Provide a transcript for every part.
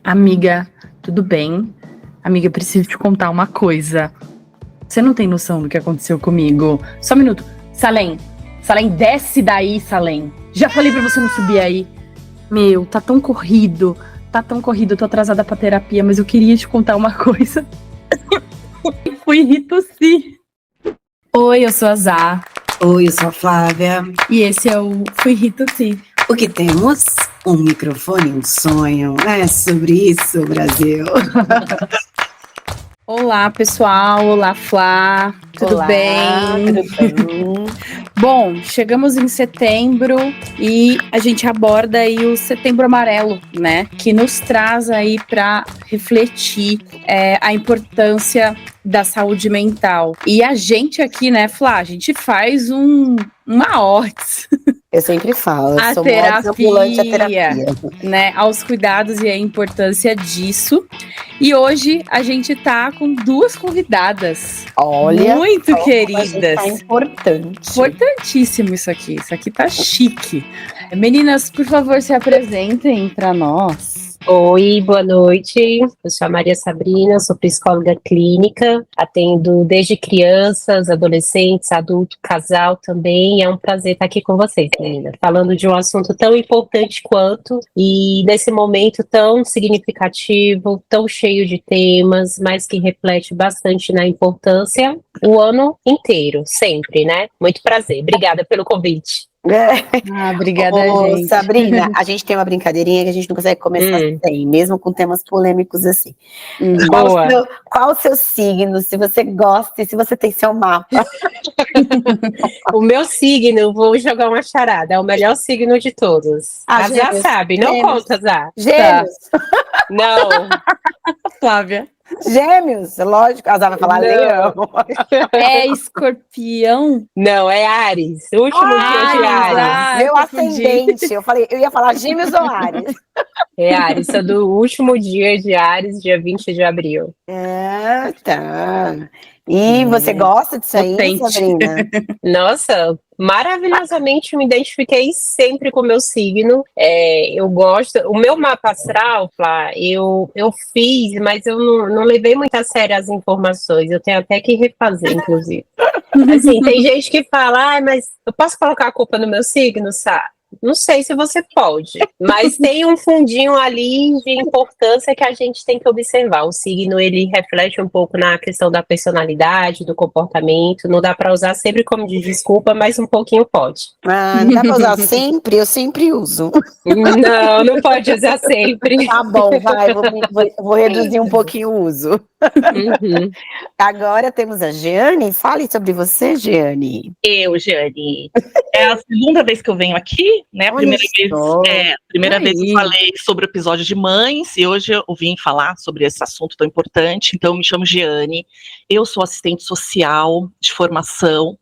Amiga, tudo bem? Amiga, preciso te contar uma coisa. Você não tem noção do que aconteceu comigo. Só um minuto. Salem, desce daí, Salem. Já falei pra você não subir aí. Meu, tá tão corrido. Eu tô atrasada pra terapia, mas eu queria te contar uma coisa. Fui rir tossir. Oi, eu sou a Zá. Oi, eu sou a Flávia. E esse é o Fui rir tossir. O que temos? Um microfone, um sonho. É sobre isso, Brasil. Olá, pessoal. Olá, Flá. Tudo bem? Tudo bem. Bom, chegamos em setembro e a gente aborda aí o Setembro Amarelo, né? Que nos traz aí para refletir a importância da saúde mental. E a gente aqui, né, Flá, a gente faz uma OTS. Eu sempre falo, A sou terapia, ambulante a terapia. Né, aos cuidados e a importância disso. E hoje a gente tá com duas convidadas. Olha, muito queridas. Tá importante. Importantíssimo isso aqui. Isso aqui tá chique. Meninas, por favor, se apresentem para nós. Oi, boa noite. Eu sou a Maria Sabrina, sou psicóloga clínica, atendo desde crianças, adolescentes, adulto, casal também. É um prazer estar aqui com vocês, meninas, falando de um assunto tão importante quanto e nesse momento tão significativo, tão cheio de temas, mas que reflete bastante na importância o ano inteiro, sempre, né? Muito prazer. Obrigada pelo convite. Obrigada, gente. Sabrina, a gente tem uma brincadeirinha que a gente não consegue começar sem, mesmo com temas polêmicos assim. Qual o seu signo, se você gosta e se você tem seu mapa? O meu signo, vou jogar uma charada, é o melhor signo de todos. A Zá sabe, não conta, Zá. Gêmeos? Não. Flávia. Gêmeos, lógico. A Zá vai falar leão. É escorpião? Não, é Áries. O último dia de Áries. Meu ascendente. Eu ia falar gêmeos ou Áries. É Áries, sou do último dia de Áries, dia 20 de abril. Ah, tá. E você gosta disso aí, Sabrina? Nossa, maravilhosamente me identifiquei sempre com o meu signo. Eu gosto. O meu mapa astral, Flá, eu fiz, mas eu não levei muito a sério as informações. Eu tenho até que refazer, inclusive. Assim, tem gente que fala, mas eu posso colocar a culpa no meu signo, sabe? Não sei se você pode, mas tem um fundinho ali de importância que a gente tem que observar. O signo, ele reflete um pouco na questão da personalidade, do comportamento. Não dá para usar sempre como de desculpa, mas um pouquinho pode. Não dá para usar sempre? Eu sempre uso. Não pode usar sempre. Tá bom, vai, vou reduzir um pouquinho o uso. Uhum. Agora temos a Jeane. Fale sobre você, Jeane. Jeane. É a segunda vez que eu venho aqui, né? A primeira vez eu falei sobre o episódio de mães e hoje eu vim falar sobre esse assunto tão importante. Então, eu me chamo Jeane, eu sou assistente social de formação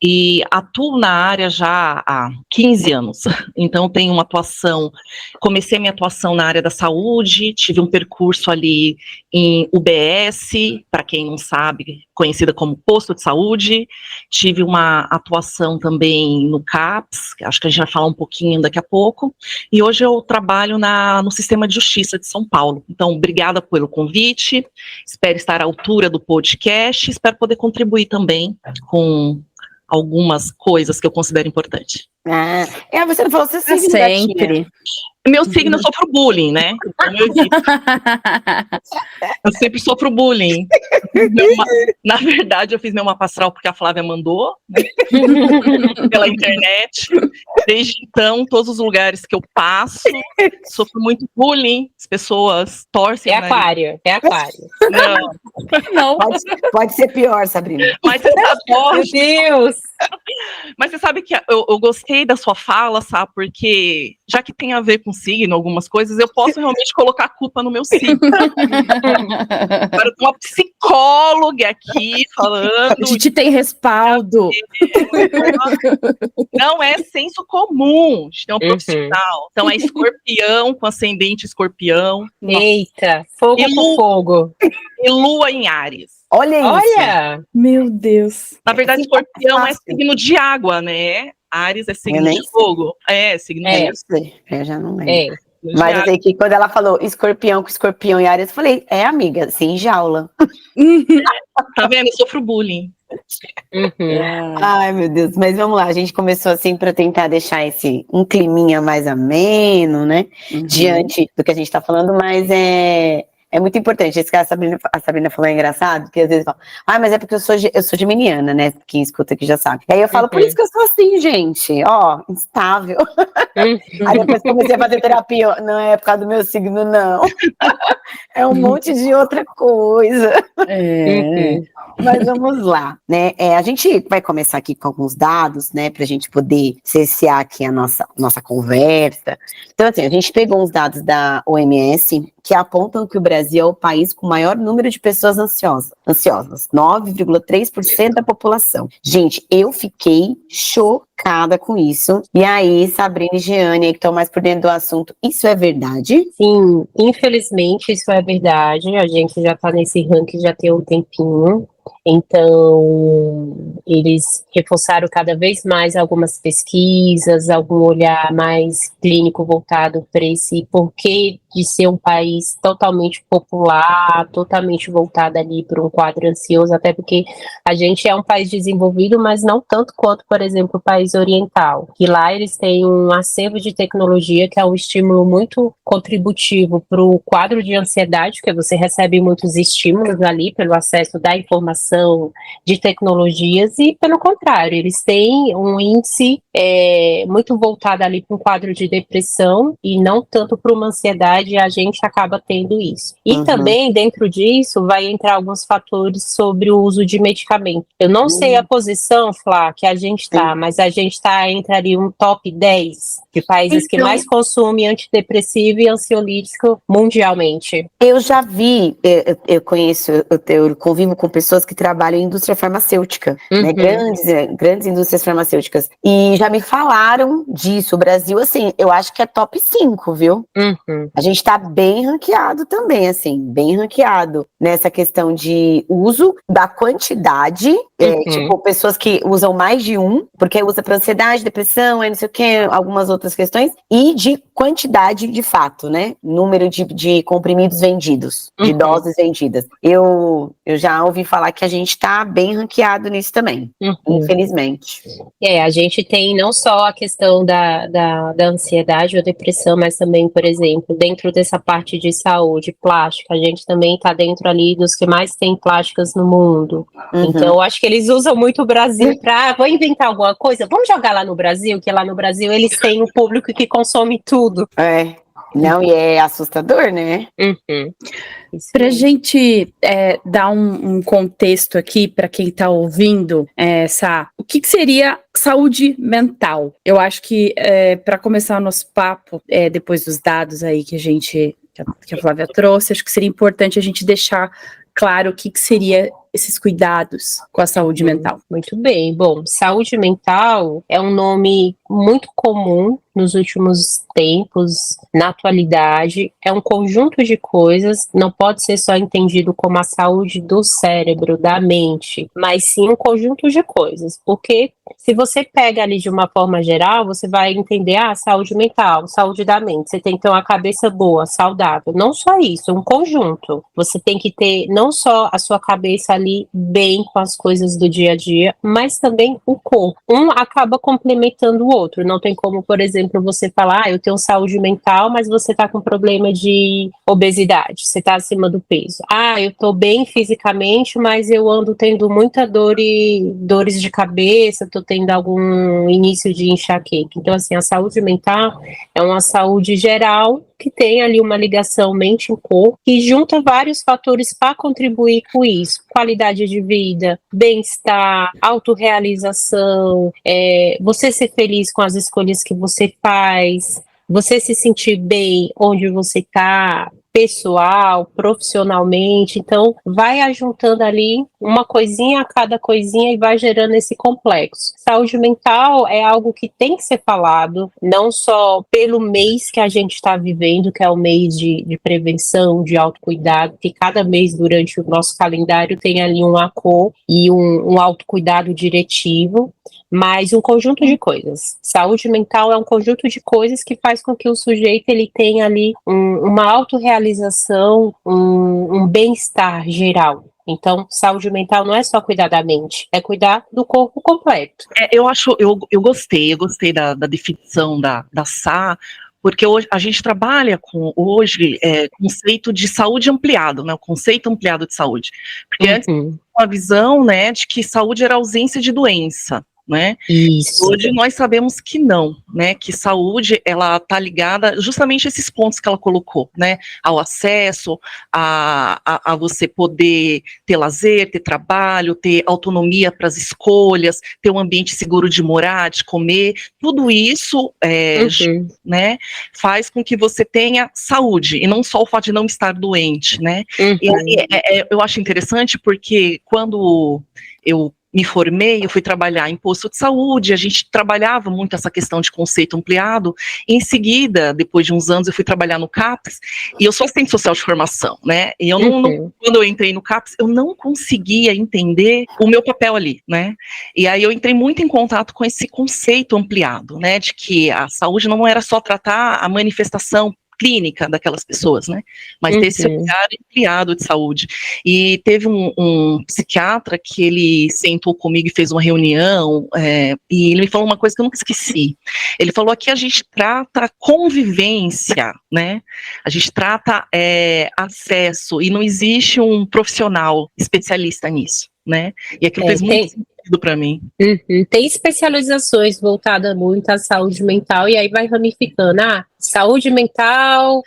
e atuo na área já há 15 anos. Então, tenho uma atuação, comecei minha atuação na área da saúde, tive um percurso ali em UBS, para quem não sabe, conhecida como posto de saúde, tive uma atuação também no CAPS, que acho que a gente vai falar um pouquinho daqui a pouco, e hoje eu trabalho no Sistema de Justiça de São Paulo. Então, obrigada pelo convite, espero estar à altura do podcast, espero poder contribuir também com algumas coisas que eu considero importante. Você não falou seu signo, sempre. Meu signo, eu sofro bullying, né? Como eu disse. Eu sempre sofro bullying. Na verdade, eu fiz meu mapa astral porque a Flávia mandou, né? Pela internet. Desde então, todos os lugares que eu passo, sofro muito bullying. As pessoas torcem. É aquário. Não. Pode ser pior, Sabrina. Mas você sabe, meu Deus! Mas você sabe que eu gostei da sua fala, sabe? Porque já que tem a ver com signo, algumas coisas, eu posso realmente colocar a culpa no meu signo. Agora eu tenho uma psicóloga aqui falando. A gente tem respaldo. Não é senso comum, a gente tem um profissional. Então é escorpião com ascendente escorpião. Eita, fogo com fogo. E lua em Áries. Olha isso. Meu Deus. Na verdade, escorpião é signo de água, né? Áries é signo de fogo. É, signo de água. Eu já não lembro. Mas eu sei que quando ela falou escorpião com escorpião e Áries, eu falei, amiga, sem jaula. Tá vendo? Eu sofro bullying. Ai, meu Deus, mas vamos lá, a gente começou assim para tentar deixar um climinha mais ameno, né? Diante do que a gente tá falando, mas é muito importante. Esse que a Sabrina falou é engraçado, porque às vezes fala, mas é porque eu sou geminiana, né? Quem escuta aqui já sabe. E aí eu falo, por isso que eu sou assim, gente, instável. Aí depois comecei a fazer terapia, não é por causa do meu signo, não. É um monte de outra coisa. Mas vamos lá, né? A gente vai começar aqui com alguns dados, né? Pra gente poder cercear aqui a nossa conversa. Então, assim, a gente pegou uns dados da OMS que apontam que o Brasil é o país com o maior número de pessoas ansiosas, 9,3% da população. Gente, eu fiquei chocada com isso. E aí, Sabrina e Jeane, aí que estão mais por dentro do assunto, isso é verdade? Sim, infelizmente isso é verdade. A gente já está nesse ranking já tem um tempinho. Então, eles reforçaram cada vez mais algumas pesquisas, algum olhar mais clínico voltado para esse porquê de ser um país totalmente popular, totalmente voltado ali para um quadro ansioso, até porque a gente é um país desenvolvido, mas não tanto quanto, por exemplo, o país oriental, que lá eles têm um acervo de tecnologia que é um estímulo muito contributivo para o quadro de ansiedade, porque você recebe muitos estímulos ali pelo acesso da informação, de tecnologias, e pelo contrário, eles têm um índice muito voltado ali para um quadro de depressão e não tanto para uma ansiedade, e a gente acaba tendo isso. E também, dentro disso, vai entrar alguns fatores sobre o uso de medicamento. Eu não sei a posição, Flá, que a gente está, mas a gente está entre ali um top 10 de países que mais consomem antidepressivo e ansiolítico mundialmente. Eu já vi, eu conheço, eu convivo com pessoas que trabalham em indústria farmacêutica, né, grandes indústrias farmacêuticas, e já me falaram disso. O Brasil, assim, eu acho que é top 5, viu? A gente tá bem ranqueado também, assim, bem ranqueado nessa questão de uso, da quantidade, tipo, pessoas que usam mais de um, porque usa para ansiedade, depressão, não sei o que, algumas outras questões, e de quantidade de fato, né? Número de comprimidos vendidos, de doses vendidas. Eu já ouvi falar que a gente tá bem ranqueado nisso também, infelizmente. A gente tem não só a questão da ansiedade ou depressão, mas também, por exemplo, dentro dessa parte de saúde, plástica, a gente também tá dentro ali dos que mais tem plásticas no mundo. Então, eu acho que eles usam muito o Brasil para, vou inventar alguma coisa, vamos jogar lá no Brasil, que lá no Brasil eles têm um público que consome tudo. Não, e é assustador, né? Pra gente dar um contexto aqui para quem está ouvindo, o que seria saúde mental? Eu acho que para começar o nosso papo, depois dos dados aí que a Flávia trouxe, acho que seria importante a gente deixar claro o que seria esses cuidados com a saúde mental. Muito bem. Bom, saúde mental é um nome muito comum nos últimos tempos, na atualidade. É um conjunto de coisas, não pode ser só entendido como a saúde do cérebro, da mente, mas sim um conjunto de coisas, porque se você pega ali de uma forma geral, você vai entender, saúde mental, saúde da mente, você tem que ter uma cabeça boa, saudável, não só isso, um conjunto. Você tem que ter não só a sua cabeça ali bem com as coisas do dia a dia, mas também o corpo. Um acaba complementando o outro. Não tem como, por exemplo, você falar, eu tenho saúde mental, mas você tá com problema de obesidade, você tá acima do peso. Eu tô bem fisicamente, mas eu ando tendo muita dores de cabeça, tô tendo algum início de enxaqueca. Então, assim, a saúde mental é uma saúde geral que tem ali uma ligação mente e corpo, que junta vários fatores para contribuir com isso. Qualidade de vida, bem-estar, autorrealização, você ser feliz com as escolhas que você faz, você se sentir bem onde você está, pessoal, profissionalmente. Então, vai ajuntando ali uma coisinha a cada coisinha e vai gerando esse complexo. Saúde mental é algo que tem que ser falado, não só pelo mês que a gente está vivendo, que é o mês de prevenção, de autocuidado, que cada mês durante o nosso calendário tem ali uma cor e um autocuidado diretivo, mas um conjunto de coisas. Saúde mental é um conjunto de coisas que faz com que o sujeito ele tenha ali uma autorrealização, um bem-estar geral. Então, saúde mental não é só cuidar da mente, é cuidar do corpo completo. Eu gostei da definição da Sá, porque hoje a gente trabalha com conceito de saúde ampliado, né? O conceito ampliado de saúde. Porque antes uma visão, né, de que saúde era ausência de doença, né? Isso. Hoje nós sabemos que não, né? Que saúde, ela está ligada justamente a esses pontos que ela colocou, né? Ao acesso, a você poder ter lazer, ter trabalho, ter autonomia para as escolhas, ter um ambiente seguro de morar, de comer, tudo isso, né? Faz com que você tenha saúde, e não só o fato de não estar doente, né? E aí, eu acho interessante porque quando eu me formei, eu fui trabalhar em posto de saúde, a gente trabalhava muito essa questão de conceito ampliado, e em seguida, depois de uns anos, eu fui trabalhar no CAPS, e eu sou assistente social de formação, né, e eu quando eu entrei no CAPS, eu não conseguia entender o meu papel ali, né, e aí eu entrei muito em contato com esse conceito ampliado, né, de que a saúde não era só tratar a manifestação clínica daquelas pessoas, né, mas ter esse olhar ampliado de saúde. E teve um psiquiatra que ele sentou comigo e fez uma reunião, e ele me falou uma coisa que eu nunca esqueci. Ele falou: aqui a gente trata convivência, né, a gente trata acesso, e não existe um profissional especialista nisso, né, e aquilo fez muito sentido para mim. Tem especializações voltadas muito à saúde mental, e aí vai ramificando, saúde mental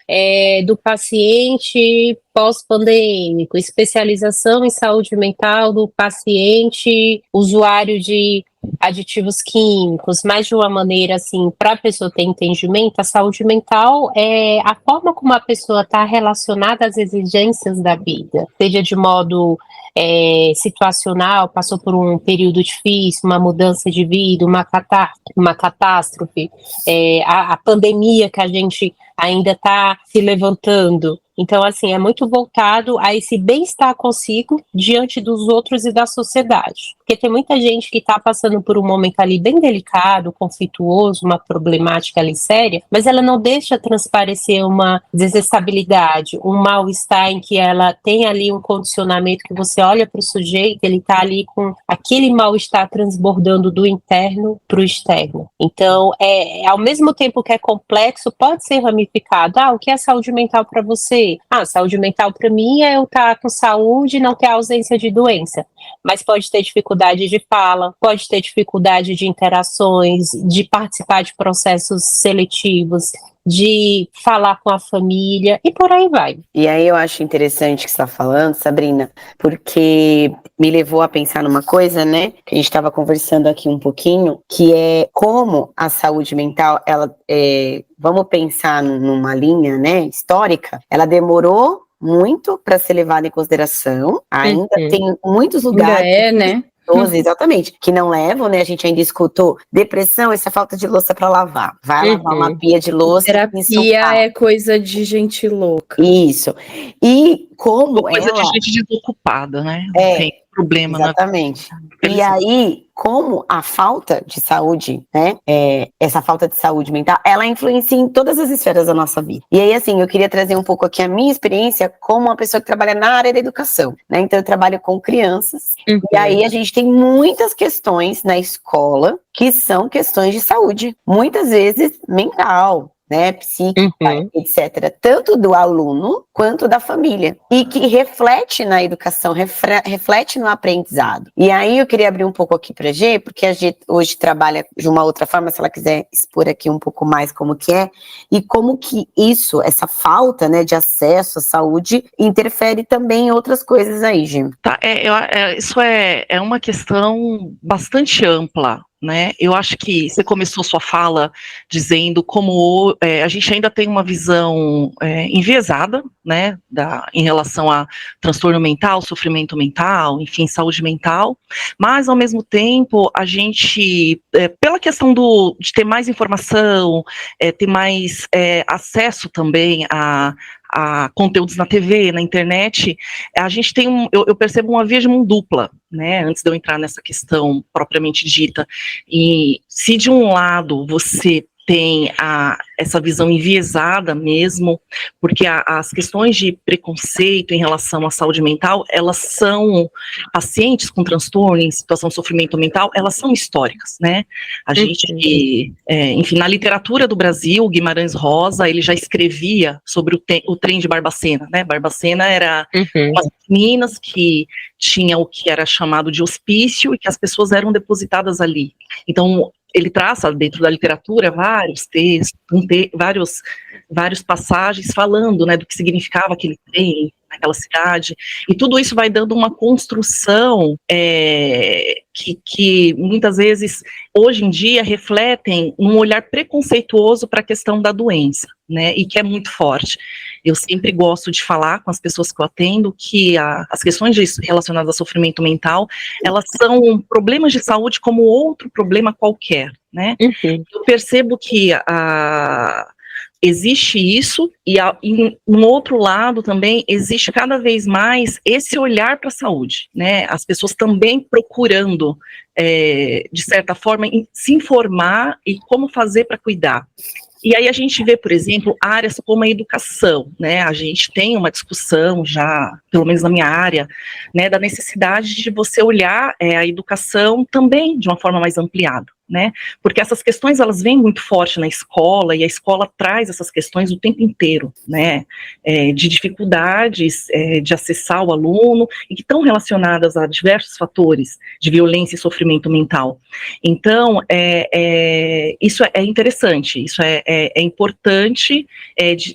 do paciente pós-pandêmico, especialização em saúde mental do paciente usuário de aditivos químicos, mas de uma maneira assim, para a pessoa ter entendimento, a saúde mental é a forma como a pessoa está relacionada às exigências da vida, seja de modo situacional, passou por um período difícil, uma mudança de vida, uma catástrofe, a pandemia que a gente ainda está se levantando. Então, assim, é muito voltado a esse bem-estar consigo diante dos outros e da sociedade. Porque tem muita gente que está passando por um momento ali bem delicado, conflituoso, uma problemática ali séria, mas ela não deixa transparecer uma desestabilidade, um mal-estar em que ela tem ali um condicionamento que você olha para o sujeito, ele está ali com aquele mal-estar transbordando do interno para o externo. Então, ao mesmo tempo que é complexo, pode ser ramificado. O que é saúde mental para você? Saúde mental para mim é eu estar com saúde e não ter ausência de doença. Mas pode ter dificuldade de fala, pode ter dificuldade de interações, de participar de processos seletivos, de falar com a família e por aí vai. E aí eu acho interessante o que você está falando, Sabrina, porque me levou a pensar numa coisa, né, que a gente estava conversando aqui um pouquinho, que é como a saúde mental, ela vamos pensar numa linha, né, histórica, ela demorou muito para ser levada em consideração, ainda tem muitos lugares... né? Exatamente, que não levam, né? A gente ainda escutou depressão, essa falta de louça para lavar. Vai lavar uma pia de louça. Terapia é coisa de gente louca. Isso. E como coisa de gente desocupada, né? Não tem problema. Exatamente. E aí, como a falta de saúde, né? Essa falta de saúde mental, ela influencia em todas as esferas da nossa vida. E aí, assim, eu queria trazer um pouco aqui a minha experiência como uma pessoa que trabalha na área da educação, né? Então, eu trabalho com crianças. E aí, a gente tem muitas questões na escola que são questões de saúde, muitas vezes mental, né, psíquica, etc., tanto do aluno quanto da família, e que reflete na educação, reflete no aprendizado. E aí eu queria abrir um pouco aqui para a Gê, porque a Gê hoje trabalha de uma outra forma, se ela quiser expor aqui um pouco mais como que é, e como que isso, essa falta, né, de acesso à saúde, interfere também em outras coisas aí, Gê. Isso é uma questão bastante ampla, né? Eu acho que você começou sua fala dizendo como a gente ainda tem uma visão enviesada, né, em relação a transtorno mental, sofrimento mental, enfim, saúde mental, mas ao mesmo tempo a gente, pela questão de ter mais informação, ter mais acesso também a conteúdos na TV, na internet, a gente tem eu percebo uma via de mão dupla, né, antes de eu entrar nessa questão propriamente dita, e se de um lado você tem essa visão enviesada mesmo, porque as questões de preconceito em relação à saúde mental, elas são, pacientes com transtorno em situação de sofrimento mental, elas são históricas, né? A gente, enfim, na literatura do Brasil, Guimarães Rosa, ele já escrevia sobre o trem de Barbacena, né? Barbacena era umas meninas que tinha o que era chamado de hospício e que as pessoas eram depositadas ali. Então, ele traça dentro da literatura vários textos, vários passagens falando, né, do que significava aquele trem naquela cidade, e tudo isso vai dando uma construção que muitas vezes, hoje em dia, refletem um olhar preconceituoso para a questão da doença, né, e que é muito forte. Eu sempre gosto de falar com as pessoas que eu atendo que as questões relacionadas a sofrimento mental, elas são problemas de saúde como outro problema qualquer, né. Eu percebo que existe isso, e no outro lado também existe cada vez mais esse olhar para a saúde, né, as pessoas também procurando, de certa forma, se informar e como fazer para cuidar. E aí a gente vê, por exemplo, áreas como a educação, né, a gente tem uma discussão já, pelo menos na minha área, né, da necessidade de você olhar a educação também de uma forma mais ampliada, né, porque essas questões, elas vêm muito forte na escola, e a escola traz essas questões o tempo inteiro, né, de dificuldades de acessar o aluno, e que estão relacionadas a diversos fatores de violência e sofrimento mental. Então, isso é interessante, isso é importante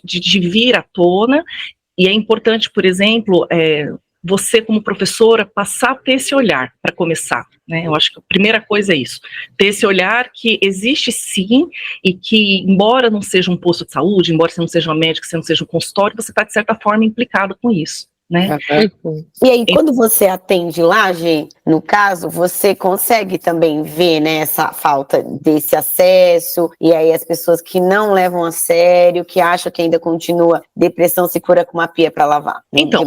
de vir à tona, e é importante, por exemplo, você como professora passar a ter esse olhar para começar, né? Eu acho que a primeira coisa é isso, ter esse olhar que existe sim, e que embora não seja um posto de saúde, embora você não seja uma médica, você não seja um consultório, você está de certa forma implicado com isso, né? E aí, quando você atende lá, Gê, no caso, você consegue também ver, né, essa falta desse acesso, e aí as pessoas que não levam a sério, que acham que ainda continua depressão, se cura com uma pia para lavar. Então,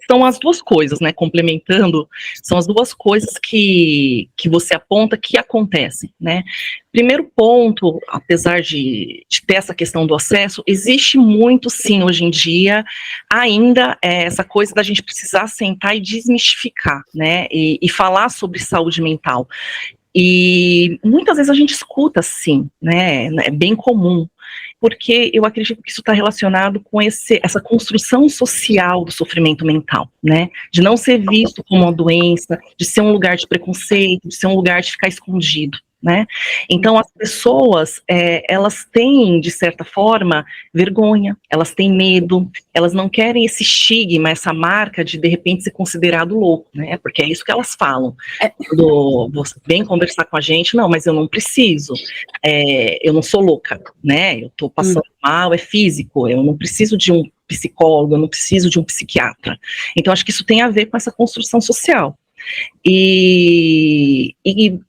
são as duas coisas, né, complementando, são as duas coisas que você aponta que acontecem, né. Primeiro ponto, apesar de ter essa questão do acesso, existe muito, sim, hoje em dia, ainda essa coisa da gente precisar sentar e desmistificar, né, e falar sobre saúde mental. E muitas vezes a gente escuta, sim, né, é bem comum, porque eu acredito que isso está relacionado com essa construção social do sofrimento mental, né, de não ser visto como uma doença, de ser um lugar de preconceito, de ser um lugar de ficar escondido, né. Então as pessoas, elas têm, de certa forma, vergonha, elas têm medo, elas não querem esse estigma, essa marca de repente ser considerado louco, né, porque é isso que elas falam, quando você vem conversar com a gente, não, mas eu não preciso, eu não sou louca, né, eu tô passando mal, é físico, eu não preciso de um psicólogo, eu não preciso de um psiquiatra. Então acho que isso tem a ver com essa construção social. E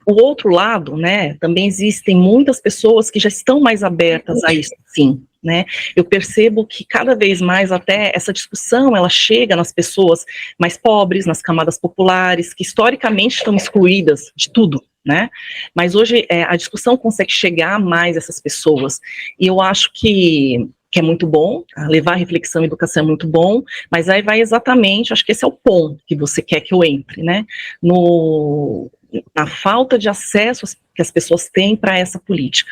o outro lado, né, também existem muitas pessoas que já estão mais abertas a isso, sim, né, eu percebo que cada vez mais até essa discussão, ela chega nas pessoas mais pobres, nas camadas populares, que historicamente estão excluídas de tudo, né, mas hoje a discussão consegue chegar mais a essas pessoas, e eu acho que é muito bom, levar a reflexão e educação é muito bom, mas aí vai exatamente, acho que esse é o ponto que você quer que eu entre, né, na falta de acesso que as pessoas têm para essa política.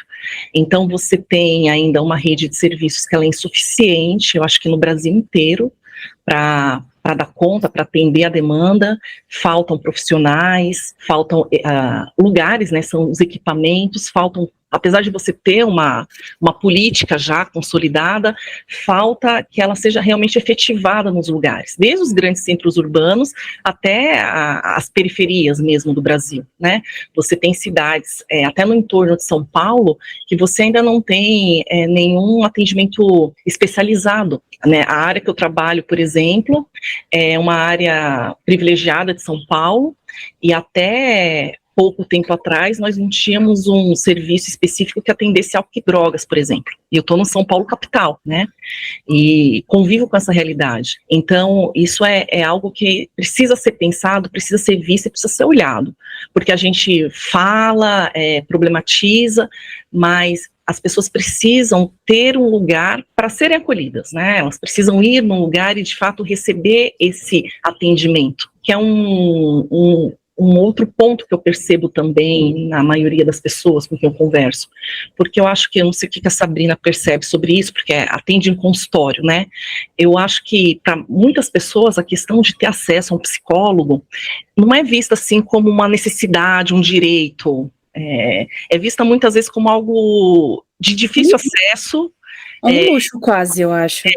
Então você tem ainda uma rede de serviços que ela é insuficiente, eu acho que no Brasil inteiro, para dar conta, para atender a demanda, faltam profissionais, faltam lugares, né, são os equipamentos, faltam apesar de você ter uma política já consolidada, falta que ela seja realmente efetivada nos lugares, desde os grandes centros urbanos até as periferias mesmo do Brasil, né? Você tem cidades, até no entorno de São Paulo, que você ainda não tem nenhum atendimento especializado, né? A área que eu trabalho, por exemplo, é uma área privilegiada de São Paulo, e até pouco tempo atrás nós não tínhamos um serviço específico que atendesse álcool e drogas, por exemplo. E eu estou no São Paulo capital, né? E convivo com essa realidade. Então, isso é algo que precisa ser pensado, precisa ser visto e precisa ser olhado. Porque a gente fala, problematiza, mas as pessoas precisam ter um lugar para serem acolhidas, né? Elas precisam ir num lugar e, de fato, receber esse atendimento, que é um outro ponto que eu percebo também na maioria das pessoas com quem eu converso, porque eu acho que, eu não sei o que a Sabrina percebe sobre isso, porque atende em consultório, né? Eu acho que para muitas pessoas a questão de ter acesso a um psicólogo não é vista assim como uma necessidade, um direito, é vista muitas vezes como algo de difícil acesso. Um luxo quase, eu acho.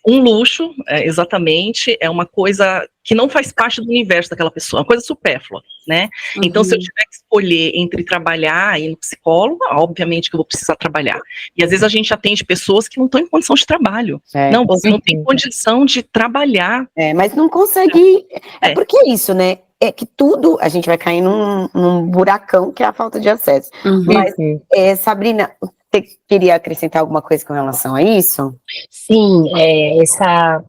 Um luxo, exatamente, é uma coisa que não faz parte do universo daquela pessoa, uma coisa supérflua, né? Uhum. Então, se eu tiver que escolher entre trabalhar e ir no psicólogo, obviamente que eu vou precisar trabalhar. E às vezes a gente atende pessoas que não estão em condição de trabalho. Não, você não tem condição de trabalhar. Mas não consegue. Porque é isso, né? É que tudo, a gente vai cair num buracão que é a falta de acesso. Uhum. Mas, Sabrina, você queria acrescentar alguma coisa com relação a isso? Sim,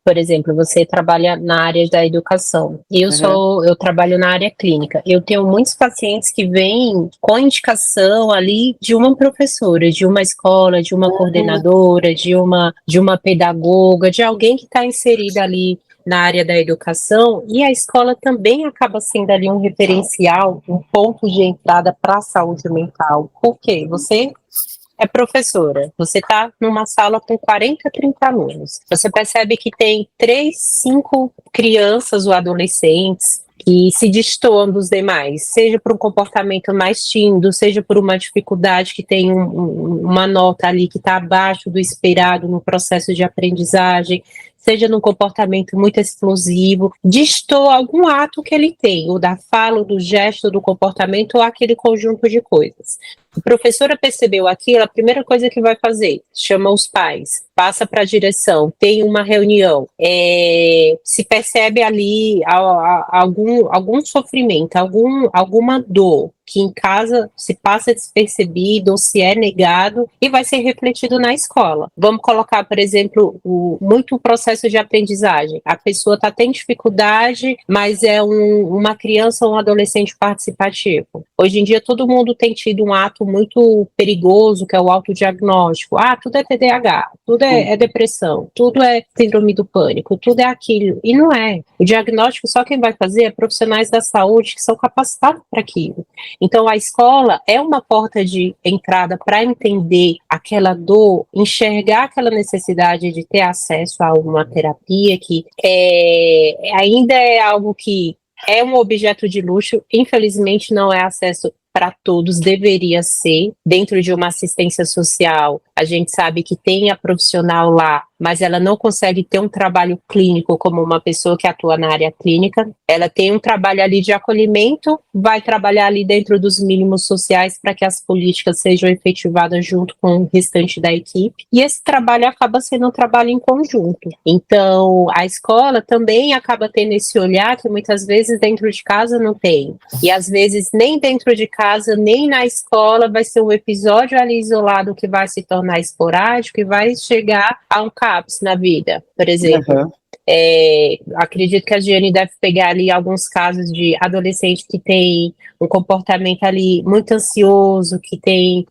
por exemplo, você trabalha na área da educação. Eu trabalho na área clínica. Eu tenho muitos pacientes que vêm com indicação ali de uma professora, de uma escola, de uma coordenadora, de uma pedagoga, de alguém que está inserida ali na área da educação, e a escola também acaba sendo ali um referencial, um ponto de entrada para a saúde mental. Por quê? Você é professora, você está numa sala com 40, 30 alunos, você percebe que tem 3, 5 crianças ou adolescentes que se destoam dos demais, seja por um comportamento mais tímido, seja por uma dificuldade que tem uma nota ali que está abaixo do esperado no processo de aprendizagem, seja num comportamento muito explosivo, destoa algum ato que ele tem, ou da fala, ou do gesto, ou do comportamento, ou aquele conjunto de coisas. A professora percebeu aquilo, a primeira coisa que vai fazer, chama os pais, passa para a direção, tem uma reunião, se percebe ali algum sofrimento, alguma dor, que em casa se passa despercebido ou se é negado e vai ser refletido na escola. Vamos colocar, por exemplo, muito o processo de aprendizagem. A pessoa tem dificuldade, mas é uma criança ou um adolescente participativo. Hoje em dia todo mundo tem tido um ato muito perigoso, que é o autodiagnóstico. Tudo é TDAH, tudo é depressão, tudo é síndrome do pânico, tudo é aquilo. E não é. O diagnóstico só quem vai fazer é profissionais da saúde que são capacitados para aquilo. Então, a escola é uma porta de entrada para entender aquela dor, enxergar aquela necessidade de ter acesso a uma terapia que ainda é algo que é um objeto de luxo, infelizmente não é acesso para todos, deveria ser. Dentro de uma assistência social, a gente sabe que tem a profissional lá, mas ela não consegue ter um trabalho clínico como uma pessoa que atua na área clínica. Ela tem um trabalho ali de acolhimento, vai trabalhar ali dentro dos mínimos sociais para que as políticas sejam efetivadas junto com o restante da equipe. E esse trabalho acaba sendo um trabalho em conjunto. Então, a escola também acaba tendo esse olhar que muitas vezes dentro de casa não tem. E às vezes nem dentro de casa, nem na escola vai ser um episódio ali isolado que vai se tornar esporádico e vai chegar a um CAPS na vida, por exemplo. Acredito que a Giane deve pegar ali alguns casos de adolescente que tem um comportamento ali muito ansioso, que tem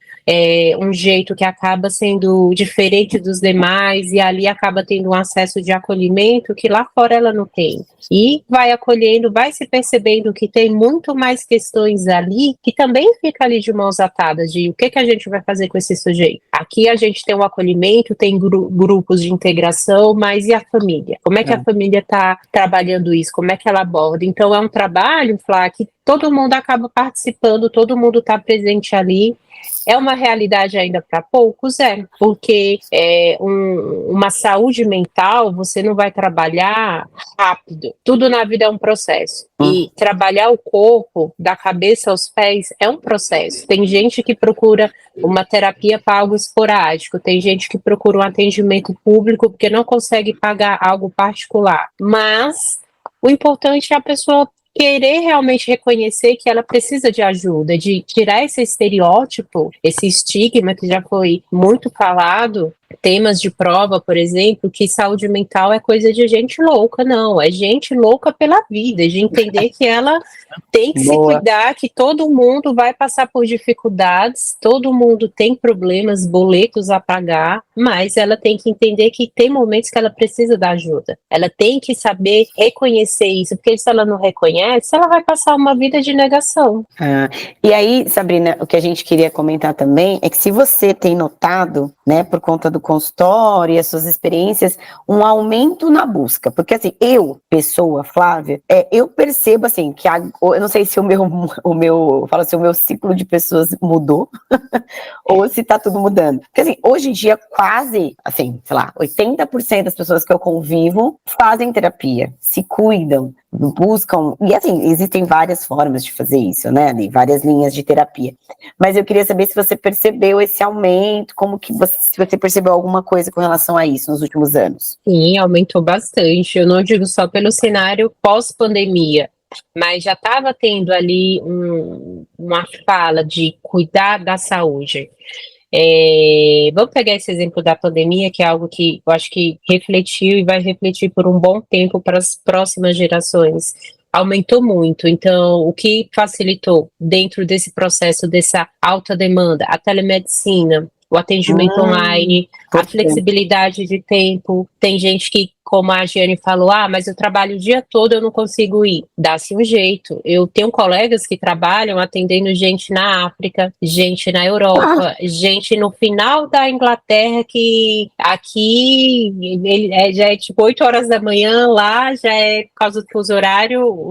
um jeito que acaba sendo diferente dos demais e ali acaba tendo um acesso de acolhimento que lá fora ela não tem. E vai acolhendo, vai se percebendo que tem muito mais questões ali que também fica ali de mãos atadas de o que a gente vai fazer com esse sujeito. Aqui a gente tem um acolhimento, tem grupos de integração, mas e a família? Como é que a família está trabalhando isso? Como é que ela aborda? Então é um trabalho, Flá, que todo mundo acaba participando, todo mundo está presente ali. É uma realidade ainda para poucos? Porque uma saúde mental, você não vai trabalhar rápido. Tudo na vida é um processo. E trabalhar o corpo, da cabeça aos pés, é um processo. Tem gente que procura uma terapia para algo esporádico, tem gente que procura um atendimento público porque não consegue pagar algo particular. Mas o importante é a pessoa querer realmente reconhecer que ela precisa de ajuda, de tirar esse estereótipo, esse estigma que já foi muito falado, temas de prova, por exemplo, que saúde mental é coisa de gente louca, não, é gente louca pela vida, de entender que ela tem que se cuidar, que todo mundo vai passar por dificuldades, todo mundo tem problemas, boletos a pagar, mas ela tem que entender que tem momentos que ela precisa da ajuda, ela tem que saber reconhecer isso, porque se ela não reconhece, ela vai passar uma vida de negação. E aí, Sabrina, o que a gente queria comentar também é que se você tem notado, né, por conta do consultório e as suas experiências, um aumento na busca, porque assim, pessoa, Flávia, eu percebo assim, que eu não sei se o meu ciclo de pessoas mudou, ou se tá tudo mudando, porque assim, hoje em dia quase, assim, sei lá, 80% das pessoas que eu convivo fazem terapia, se cuidam, buscam, e assim, existem várias formas de fazer isso, né, várias linhas de terapia, mas eu queria saber se você percebeu esse aumento, se você percebeu alguma coisa com relação a isso nos últimos anos. Sim, aumentou bastante, eu não digo só pelo cenário pós-pandemia, mas já estava tendo ali uma fala de cuidar da saúde. Vamos pegar esse exemplo da pandemia, que é algo que eu acho que refletiu e vai refletir por um bom tempo para as próximas gerações. Aumentou muito, então o que facilitou dentro desse processo, dessa alta demanda? A telemedicina, o atendimento online, a flexibilidade de tempo. Tem gente que, como a Giane falou, mas eu trabalho o dia todo, eu não consigo ir. Dá-se um jeito. Eu tenho colegas que trabalham atendendo gente na África, gente na Europa, gente no final da Inglaterra, que aqui já é tipo 8 horas da manhã, lá já é por causa que os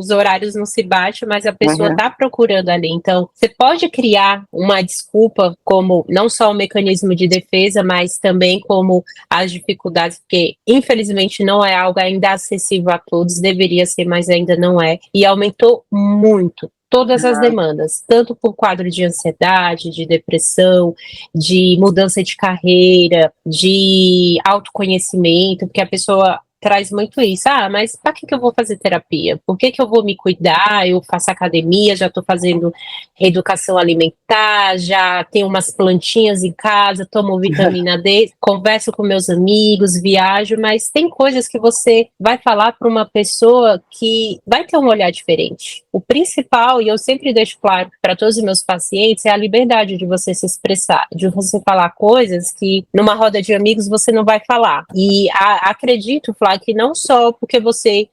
horários não se batem, mas a pessoa está procurando ali. Então, você pode criar uma desculpa como não só um mecanismo de defesa, mas também como as dificuldades, porque infelizmente não é algo ainda acessível a todos, deveria ser, mas ainda não é, e aumentou muito todas as demandas, tanto por quadro de ansiedade, de depressão, de mudança de carreira, de autoconhecimento, porque a pessoa traz muito isso, mas para que eu vou fazer terapia? Por que eu vou me cuidar? Eu faço academia, já estou fazendo reeducação alimentar, já tenho umas plantinhas em casa, tomo vitamina D, converso com meus amigos, viajo, mas tem coisas que você vai falar para uma pessoa que vai ter um olhar diferente. O principal, e eu sempre deixo claro para todos os meus pacientes, é a liberdade de você se expressar, de você falar coisas que numa roda de amigos você não vai falar. E acredito, Flávio, que não só porque você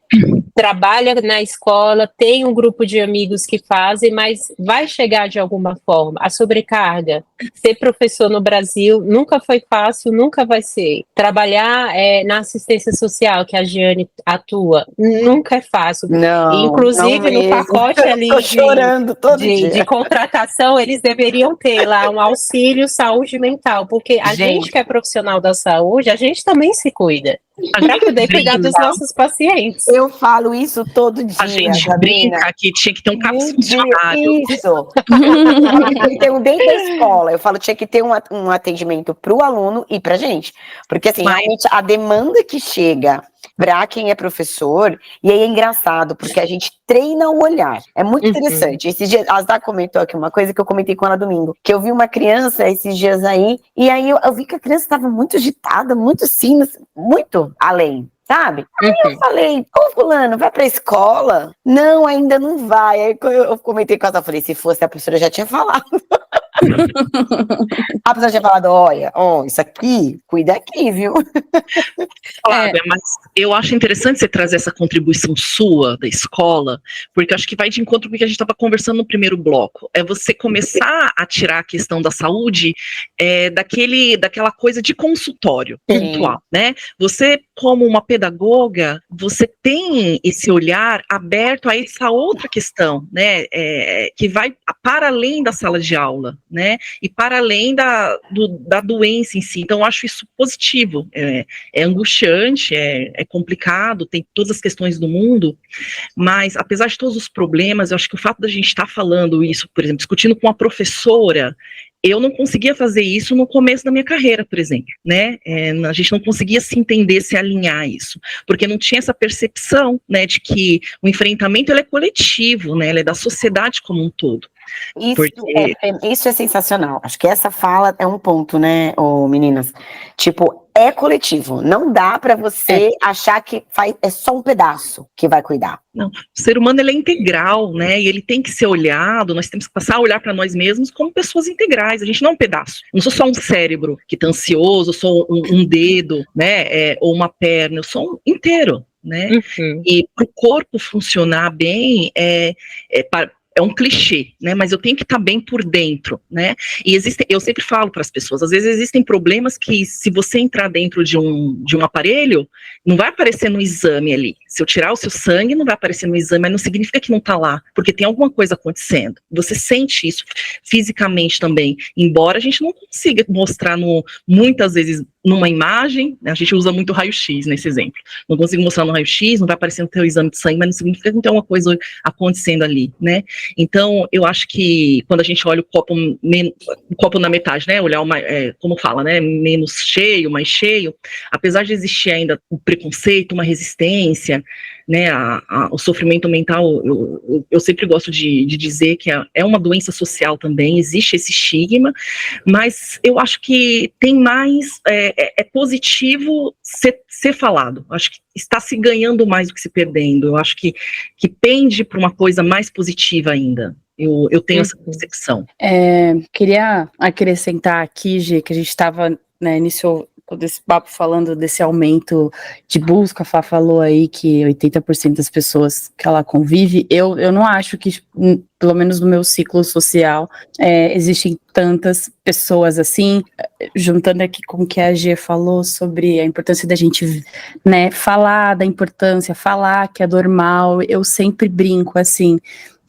trabalha na escola, tem um grupo de amigos que fazem, mas vai chegar de alguma forma. A sobrecarga, ser professor no Brasil nunca foi fácil, nunca vai ser. Trabalhar na assistência social, que a Giane atua, nunca é fácil. Não, inclusive, não no pacote ali de contratação, eles deveriam ter lá um auxílio saúde mental, porque a gente que é profissional da saúde, a gente também se cuida. Para poder cuidar dos nossos pacientes. Eu falo isso todo dia. A gente brinca que tinha que ter um caso Isso. Tem dentro da escola. Eu falo, tinha que ter um atendimento para o aluno e para a gente. Porque, assim, realmente a demanda que chega para quem é professor, e aí é engraçado, porque a gente treina o olhar. É muito interessante. Esses dias, a Zá comentou aqui uma coisa que eu comentei com ela domingo, que eu vi uma criança esses dias aí, e aí eu vi que a criança estava muito agitada, muito sim, muito além. Sabe? Aí eu falei, fulano, vai pra escola? Não, ainda não vai. Aí eu comentei com ela, falei, se fosse a professora já tinha falado. A pessoa tinha falado, olha, isso aqui, cuida aqui, viu? Flávia, mas eu acho interessante você trazer essa contribuição sua da escola, porque eu acho que vai de encontro com o que a gente estava conversando no primeiro bloco. É você começar a tirar a questão da saúde daquela coisa de consultório pontual, né? Você, como uma pedagoga, você tem esse olhar aberto a essa outra questão, né? Que vai para além da sala de aula, né? E para além da doença em si. Então, eu acho isso positivo. É angustiante, é complicado, tem todas as questões do mundo, mas apesar de todos os problemas, eu acho que o fato da gente estar falando isso, por exemplo, discutindo com uma professora, eu não conseguia fazer isso no começo da minha carreira, por exemplo, né? A gente não conseguia se entender, se alinhar isso, porque não tinha essa percepção, né, de que o enfrentamento ele é coletivo, né? Ele é da sociedade como um todo. Isso é sensacional. Acho que essa fala é um ponto, né, meninas? Tipo, é coletivo. Não dá pra você achar que é só um pedaço que vai cuidar. Não, o ser humano ele é integral, né? E ele tem que ser olhado. Nós temos que passar a olhar para nós mesmos como pessoas integrais. A gente não é um pedaço. Eu não sou só um cérebro que tá ansioso, eu sou um dedo, né? Ou uma perna. Eu sou um inteiro, né? Uhum. E para o corpo funcionar bem, é um clichê, né? Mas eu tenho que estar bem por dentro, né? E eu sempre falo para as pessoas, às vezes existem problemas que, se você entrar dentro de um aparelho, não vai aparecer no exame ali. Se eu tirar o seu sangue, não vai aparecer no exame, mas não significa que não está lá, porque tem alguma coisa acontecendo. Você sente isso fisicamente também, embora a gente não consiga mostrar muitas vezes numa imagem, né? A gente usa muito raio-x nesse exemplo. Não consigo mostrar no raio-x, não vai aparecer no teu exame de sangue, mas não significa que não tem alguma coisa acontecendo ali, né? Então, eu acho que quando a gente olha o copo na metade, né, olhar como fala, né, menos cheio, mais cheio, apesar de existir ainda o preconceito, uma resistência, né, o sofrimento mental, eu sempre gosto de dizer que é uma doença social também, existe esse estigma, mas eu acho que tem mais, é positivo ser falado, acho que está se ganhando mais do que se perdendo, eu acho que pende para uma coisa mais positiva ainda. Eu tenho essa percepção. Queria acrescentar aqui, Gê, que a gente estava, né, iniciou todo esse papo falando desse aumento de busca. A Flá falou aí que 80% das pessoas que ela convive, eu não acho que, pelo menos no meu ciclo social, existem tantas pessoas assim, juntando aqui com o que a Gê falou sobre a importância da gente, né, falar da importância, falar que é normal. Eu sempre brinco assim,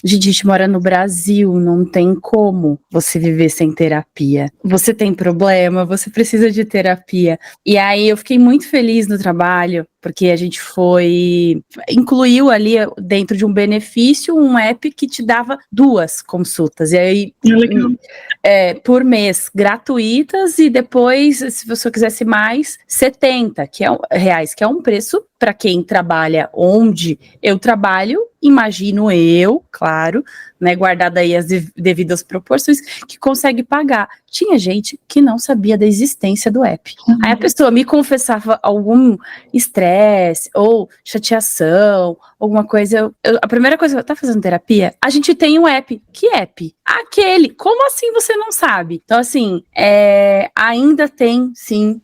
a gente mora no Brasil, não tem como você viver sem terapia. Você tem problema, você precisa de terapia. E aí eu fiquei muito feliz no trabalho, porque a gente incluiu ali dentro de um benefício um app que te dava 2 consultas. E aí, por mês, gratuitas, e depois, se você quisesse mais, 70 reais, que é um preço para quem trabalha onde eu trabalho, imagino eu, claro, né, guardada aí as devidas proporções, que consegue pagar. Tinha gente que não sabia da existência do app. Aí a pessoa me confessava algum estresse ou chateação, alguma coisa. A primeira coisa, tá fazendo terapia? A gente tem um app. Que app? Aquele. Como assim você não sabe? Então, assim, ainda tem, sim,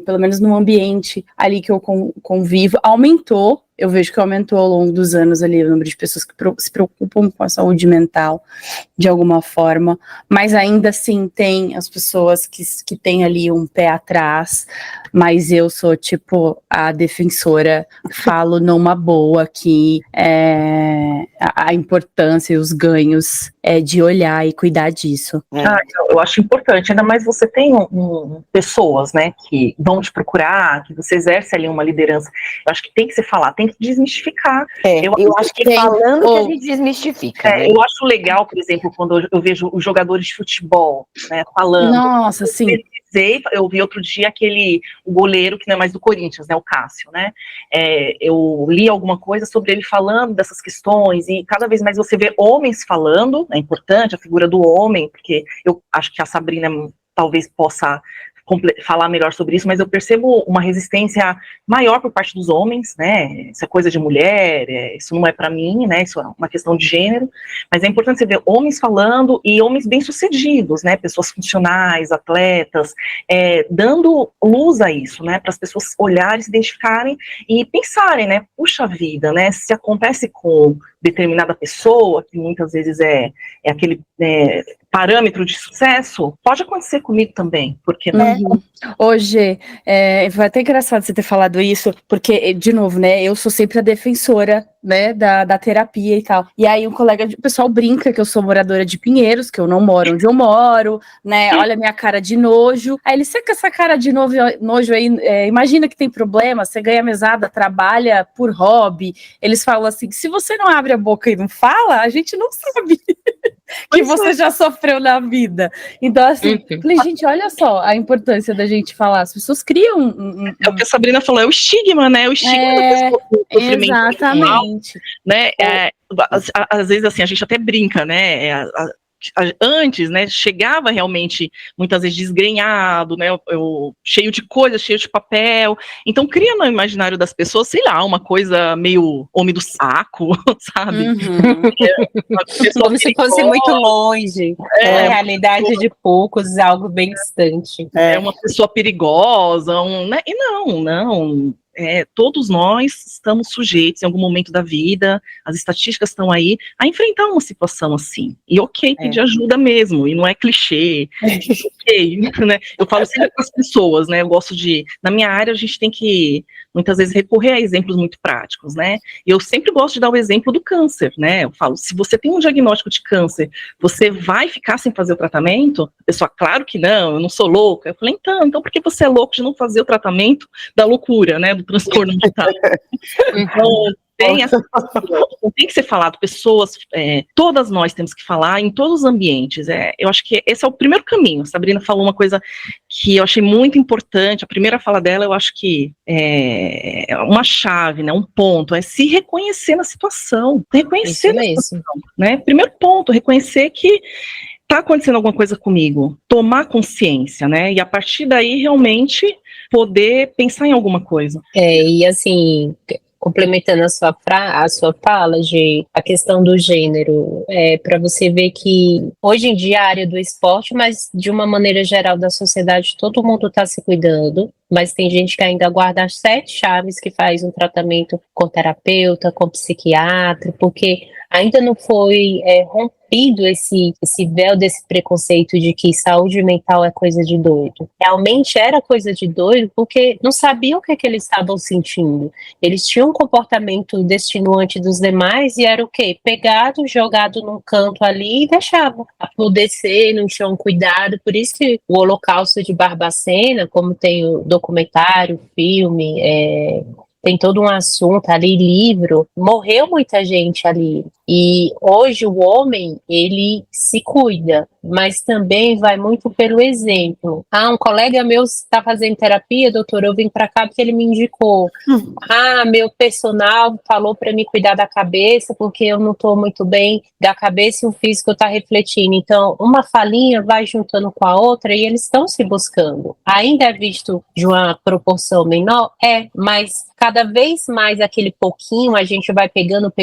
pelo menos no ambiente ali que eu convivo, aumentou. Eu vejo que aumentou ao longo dos anos ali o número de pessoas que se preocupam com a saúde mental de alguma forma, mas ainda assim tem as pessoas que têm ali um pé atrás, mas eu sou tipo a defensora, falo numa boa que a importância e os ganhos de olhar e cuidar disso. Eu acho importante, ainda mais você tem pessoas, né, que vão te procurar, que você exerce ali uma liderança. Eu acho que tem que se falar, tem que desmistificar. Eu acho que falando que a gente desmistifica. Né? Eu acho legal, por exemplo, quando eu vejo os jogadores de futebol, né, falando. Nossa, sim. Eu vi outro dia o goleiro, que não é mais do Corinthians, né, o Cássio, né, eu li alguma coisa sobre ele falando dessas questões, e cada vez mais você vê homens falando, é importante a figura do homem, porque eu acho que a Sabrina talvez possa falar melhor sobre isso, mas eu percebo uma resistência maior por parte dos homens, né? Isso é coisa de mulher, isso não é para mim, né? Isso é uma questão de gênero, mas é importante você ver homens falando e homens bem-sucedidos, né? Pessoas funcionais, atletas, dando luz a isso, né? Para as pessoas olharem, se identificarem e pensarem, né? Puxa vida, né? Se acontece com determinada pessoa, que muitas vezes é aquele parâmetro de sucesso, pode acontecer comigo também, porque não. Hoje, foi até engraçado você ter falado isso, porque, de novo, né, eu sou sempre a defensora, né, da terapia e tal, e aí o pessoal brinca que eu sou moradora de Pinheiros, que eu não moro onde eu moro, né, olha a minha cara de nojo, aí ele, com essa cara de nojo aí, imagina que tem problema, você ganha mesada, trabalha por hobby, eles falam assim, se você não abre a boca e não fala, a gente não sabe que você já sofreu na vida. Então, assim, falei, gente, olha só a importância da gente falar. As pessoas criam É o que a Sabrina falou, é o estigma, né? O estigma da pessoa com sofrimento exatamente. Né? Às vezes, assim, a gente até brinca, né? Antes, né, chegava realmente muitas vezes desgrenhado, né, cheio de coisas, cheio de papel, então cria no imaginário das pessoas, sei lá, uma coisa meio homem do saco, sabe? Como se fosse muito longe, a realidade de poucos, algo bem distante. É uma pessoa perigosa, né? E não. Todos nós estamos sujeitos em algum momento da vida, as estatísticas estão aí, a enfrentar uma situação assim. E pedir ajuda mesmo, e não é clichê. Né? Eu falo sempre com as pessoas, né? Eu gosto na minha área a gente tem que, muitas vezes, recorrer a exemplos muito práticos, né? E eu sempre gosto de dar o exemplo do câncer, né? Eu falo, se você tem um diagnóstico de câncer, você vai ficar sem fazer o tratamento? A pessoa, claro que não, eu não sou louca. Eu falei, então por que você é louco de não fazer o tratamento da loucura, né? Do transtorno mental? Então, tem que ser falado, pessoas, todas nós temos que falar em todos os ambientes, eu acho que esse é o primeiro caminho. A Sabrina falou uma coisa que eu achei muito importante, a primeira fala dela, eu acho que é uma chave, né, um ponto, é se reconhecer na situação, reconhecer na situação, né, primeiro ponto, reconhecer que está acontecendo alguma coisa comigo, tomar consciência, né, e a partir daí realmente poder pensar em alguma coisa. E assim, complementando a sua fala, a questão do gênero, para você ver que hoje em dia a área do esporte, mas de uma maneira geral da sociedade, todo mundo está se cuidando, mas tem gente que ainda guarda as 7 chaves que faz um tratamento com terapeuta, com psiquiatra, porque ainda não foi rompido esse véu desse preconceito de que saúde mental é coisa de doido. Realmente era coisa de doido porque não sabiam o que eles estavam sentindo. Eles tinham um comportamento destinante dos demais e era o quê? Pegado, jogado num canto ali e deixava apodrecer, não tinham cuidado. Por isso que o Holocausto de Barbacena, como tem o documentário, filme, tem todo um assunto ali, livro, morreu muita gente ali. E hoje o homem, ele se cuida, mas também vai muito pelo exemplo. Um colega meu está fazendo terapia, doutor, eu vim para cá porque ele me indicou. Meu personal falou para me cuidar da cabeça porque eu não estou muito bem da cabeça e o físico está refletindo. Então, uma falinha vai juntando com a outra e eles estão se buscando. Ainda é visto de uma proporção menor? Mas cada vez mais aquele pouquinho a gente vai pegando,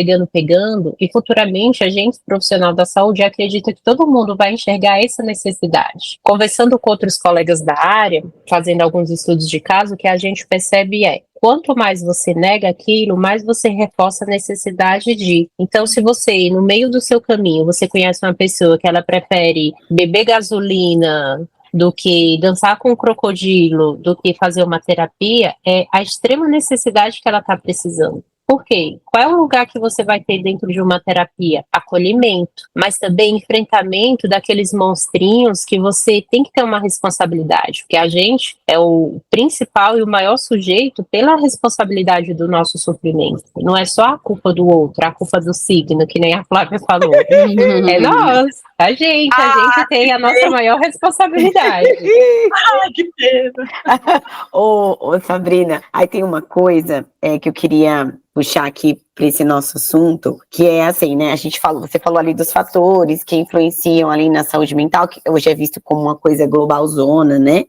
e futuramente a gente, profissional da saúde, acredita que todo mundo vai enxergar essa necessidade. Conversando com outros colegas da área, fazendo alguns estudos de caso, o que a gente percebe quanto mais você nega aquilo, mais você reforça a necessidade de. Então, se você, no meio do seu caminho, você conhece uma pessoa que ela prefere beber gasolina do que dançar com um crocodilo, do que fazer uma terapia, é a extrema necessidade que ela está precisando. Por quê? Qual é o lugar que você vai ter dentro de uma terapia? Acolhimento, mas também enfrentamento daqueles monstrinhos que você tem que ter uma responsabilidade, porque a gente é o principal e o maior sujeito pela responsabilidade do nosso sofrimento. Não é só a culpa do outro, a culpa do signo, que nem a Flávia falou. É nós, a gente tem a nossa maior responsabilidade. Que pena! Ô, Sabrina, aí tem uma coisa que eu queria puxar aqui para esse nosso assunto, que é assim, né? Você falou ali dos fatores que influenciam ali na saúde mental, que hoje é visto como uma coisa globalzona, né?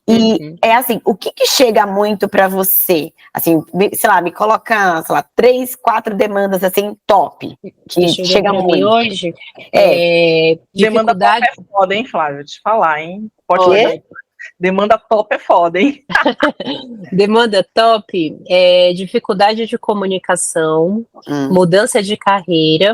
E é assim, o que chega muito para você? Assim, sei lá, me coloca, sei lá, 3, 4 demandas assim, top, que chega muito. Mim hoje, Demanda top é foda, hein, Flávia? Te falar, hein? Pode. Demanda top é foda, hein? Demanda top é dificuldade de comunicação, mudança de carreira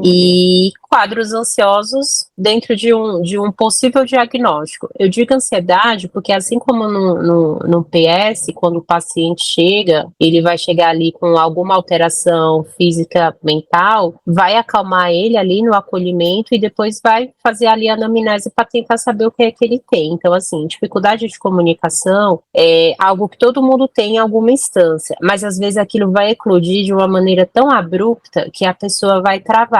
e quadros ansiosos dentro de um possível diagnóstico. Eu digo ansiedade porque, assim como no PS, quando o paciente chega, ele vai chegar ali com alguma alteração física, mental, vai acalmar ele ali no acolhimento e depois vai fazer ali a anamnese para tentar saber o que é que ele tem. Então, assim, dificuldade de comunicação é algo que todo mundo tem em alguma instância, mas às vezes aquilo vai eclodir de uma maneira tão abrupta que a pessoa vai travar.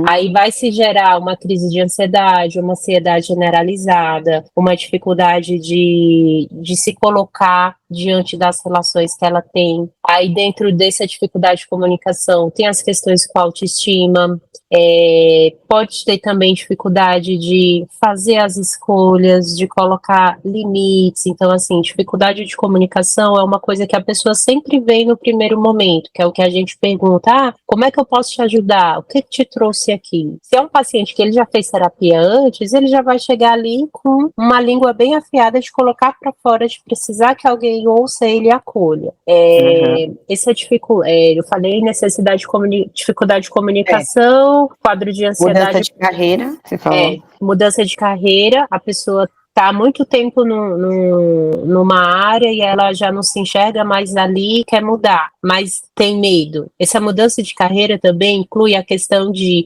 Aí vai se gerar uma crise de ansiedade, uma ansiedade generalizada, uma dificuldade de se colocar diante das relações que ela tem. Aí dentro dessa dificuldade de comunicação tem as questões com a autoestima, pode ter também dificuldade de fazer as escolhas, de colocar limites. Então, assim, dificuldade de comunicação é uma coisa que a pessoa sempre vem no primeiro momento, que é o que a gente pergunta, como é que eu posso te ajudar? O que te trouxe aqui? Se é um paciente que ele já fez terapia antes, ele já vai chegar ali com uma língua bem afiada de colocar para fora, de precisar que alguém ouça ele e acolha. Esse eu falei necessidade de dificuldade de comunicação, quadro de ansiedade. Mudança de carreira, você falou. Mudança de carreira, a pessoa está há muito tempo numa área e ela já não se enxerga mais ali e quer mudar, mas tem medo. Essa mudança de carreira também inclui a questão de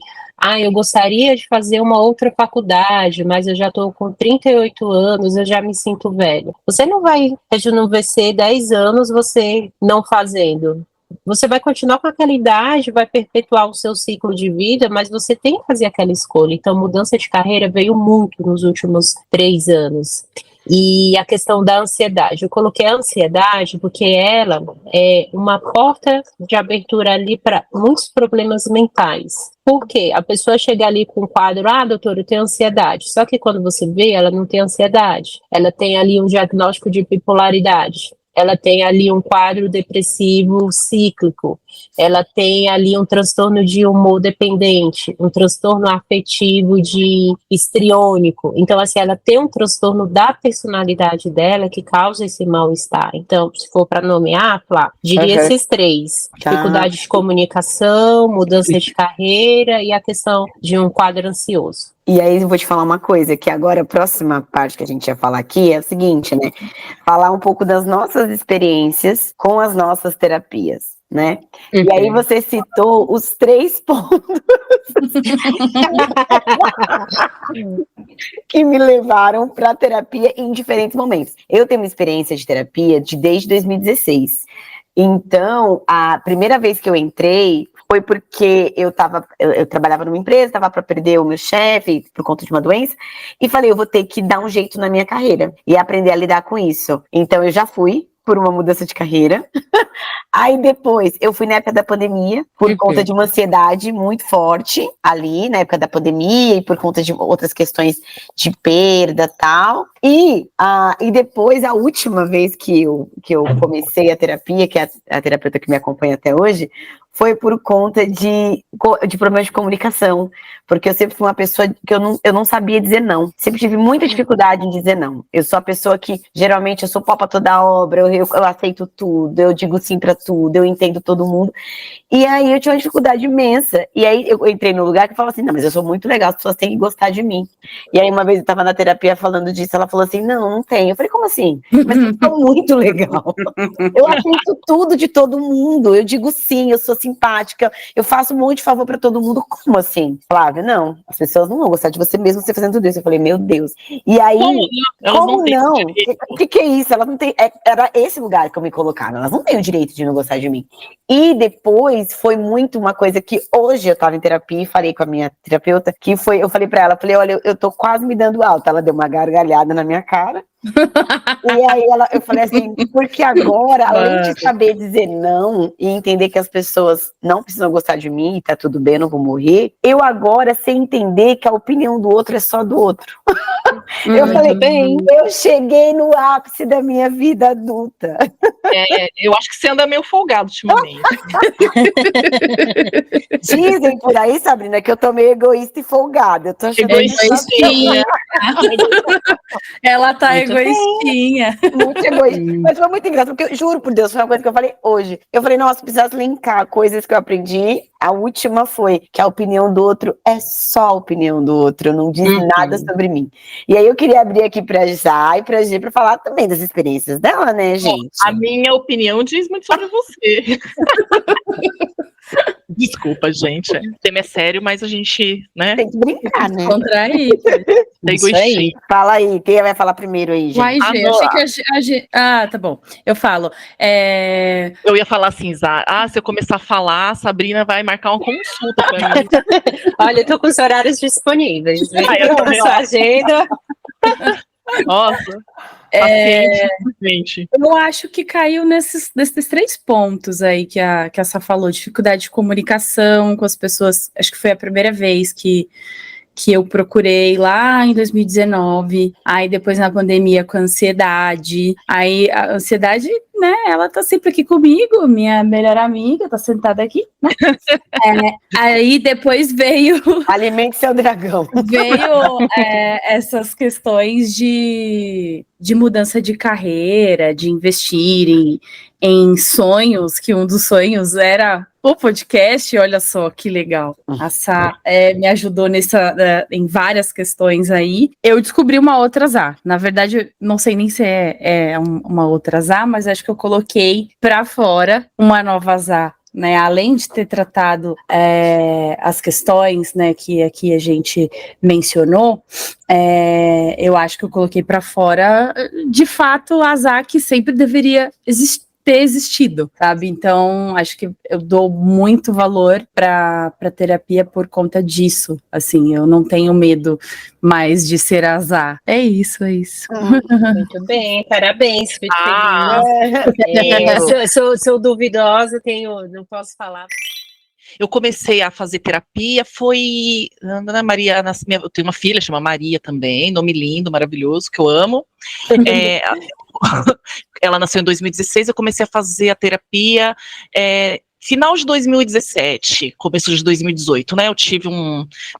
eu gostaria de fazer uma outra faculdade, mas eu já estou com 38 anos, eu já me sinto velho. Você não vai rejuvenescer 10 anos você não fazendo. Você vai continuar com aquela idade, vai perpetuar o seu ciclo de vida, mas você tem que fazer aquela escolha. Então, mudança de carreira veio muito nos últimos 3 anos. E a questão da ansiedade. Eu coloquei a ansiedade porque ela é uma porta de abertura ali para muitos problemas mentais. Por quê? A pessoa chega ali com um quadro, doutor, eu tenho ansiedade. Só que quando você vê, ela não tem ansiedade. Ela tem ali um diagnóstico de bipolaridade. Ela tem ali um quadro depressivo cíclico, ela tem ali um transtorno de humor dependente, um transtorno afetivo de histriônico. Então, assim, ela tem um transtorno da personalidade dela que causa esse mal-estar. Então, se for para nomear, Flá, diria esses 3. Dificuldade de comunicação, mudança de carreira e a questão de um quadro ansioso. E aí eu vou te falar uma coisa, que agora a próxima parte que a gente ia falar aqui é o seguinte, né? Falar um pouco das nossas experiências com as nossas terapias, né? E aí você citou os 3 pontos que me levaram para a terapia em diferentes momentos. Eu tenho uma experiência de terapia desde 2016. Então, a primeira vez que eu entrei foi porque eu trabalhava numa empresa, estava para perder o meu chefe por conta de uma doença, e falei, eu vou ter que dar um jeito na minha carreira e aprender a lidar com isso. Então, eu já fui por uma mudança de carreira. Aí depois, eu fui na época da pandemia, por conta de uma ansiedade muito forte, ali, na época da pandemia, e por conta de outras questões de perda e tal. E depois, a última vez que eu comecei a terapia, que é a terapeuta que me acompanha até hoje, foi por conta de problemas de comunicação, porque eu sempre fui uma pessoa que eu não sabia dizer não, sempre tive muita dificuldade em dizer não. Eu sou a pessoa que, geralmente, eu sou pau pra toda obra, eu aceito tudo, eu digo sim pra tudo, eu entendo todo mundo, e aí eu tinha uma dificuldade imensa, e aí eu entrei no lugar que eu falava assim, não, mas eu sou muito legal, as pessoas têm que gostar de mim. E aí uma vez eu tava na terapia falando disso, ela falou assim, não tem. Eu falei, como assim? Mas eu sou muito legal, eu aceito tudo de todo mundo, eu digo sim, eu sou simpática, eu faço um monte de favor pra todo mundo. Como assim? Flávia, não, as pessoas não vão gostar de você mesmo você fazendo tudo isso. Eu falei, meu Deus. E aí, como não? O que é isso? Ela não tem, era esse lugar que eu me colocava, elas não têm o direito de não gostar de mim. E depois foi muito uma coisa que hoje eu tava em terapia e falei com a minha terapeuta, que foi, eu falei pra ela, olha, eu tô quase me dando alta. Ela deu uma gargalhada na minha cara. E aí eu falei assim, porque agora, além de saber dizer não e entender que as pessoas não precisam gostar de mim, tá tudo bem, eu não vou morrer, eu agora sei entender que a opinião do outro é só do outro. Eu falei, bem, eu cheguei no ápice da minha vida adulta. Eu acho que você anda meio folgado ultimamente. Dizem por aí, Sabrina, que eu tô meio egoísta e folgada. Eu tô achando egoístinha. Ela tá muito egoístinha. Muito egoísta. Mas foi muito engraçado, porque eu juro por Deus, foi uma coisa que eu falei hoje. Eu falei, nossa, precisasse linkar coisas que eu aprendi. A última foi que a opinião do outro é só a opinião do outro, não diz nada sobre mim. E aí eu queria abrir aqui pra Já e pra G pra falar também das experiências dela, né, gente? A minha opinião diz muito sobre você. Desculpa, gente. O tema é sério, mas a gente, né? Tem que brincar, né? Contrair. Fala aí, quem vai falar primeiro aí, gente? Uai, Gê, achei que a Gê... Ah, tá bom. Eu falo. Eu ia falar assim, Zá. Se eu começar a falar, a Sabrina vai marcar uma consulta pra mim. Olha, eu tô com os horários disponíveis. Eu tô com sua agenda. Nossa. Gente. Eu acho que caiu nesses 3 pontos aí que a Sá falou, dificuldade de comunicação com as pessoas. Acho que foi a primeira vez que eu procurei lá em 2019, aí depois na pandemia com a ansiedade, aí a ansiedade, né, ela tá sempre aqui comigo, minha melhor amiga, tá sentada aqui, né? Aí depois veio... Alimente seu dragão. Veio essas questões de mudança de carreira, de investir em sonhos, que um dos sonhos era o podcast. Olha só que legal. A Sá me ajudou em várias questões aí. Eu descobri uma outra Zá. Na verdade, não sei nem se é uma outra Zá, mas acho que eu coloquei para fora uma nova Zá. Né, além de ter tratado as questões, né, que aqui a gente mencionou, eu acho que eu coloquei para fora, de fato, a Zá que sempre deveria ter existido, sabe? Então, acho que eu dou muito valor para terapia por conta disso. Assim, eu não tenho medo mais de ser a Zá. É isso. Muito bem, parabéns. Fico feliz. Sou duvidosa, não posso falar. Eu comecei a fazer terapia, foi Ana Maria, eu tenho uma filha, chama Maria também, nome lindo, maravilhoso, que eu amo. Ela nasceu em 2016, eu comecei a fazer a terapia final de 2017, começo de 2018, né? Eu tive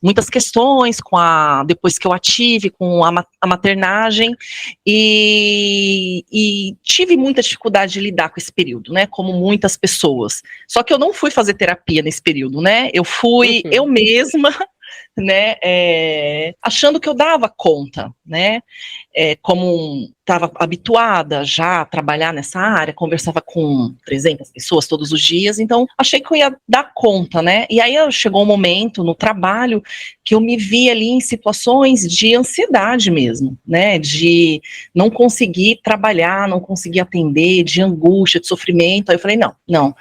muitas questões depois que eu a tive, com a maternagem, e tive muita dificuldade de lidar com esse período, né? Como muitas pessoas. Só que eu não fui fazer terapia nesse período, né? Eu fui eu mesma, né? Achando que eu dava conta, né? Como estava habituada já a trabalhar nessa área, conversava com 300 pessoas todos os dias, então achei que eu ia dar conta, né? E aí chegou um momento no trabalho que eu me vi ali em situações de ansiedade mesmo, né? De não conseguir trabalhar, não conseguir atender, de angústia, de sofrimento. Aí eu falei, não,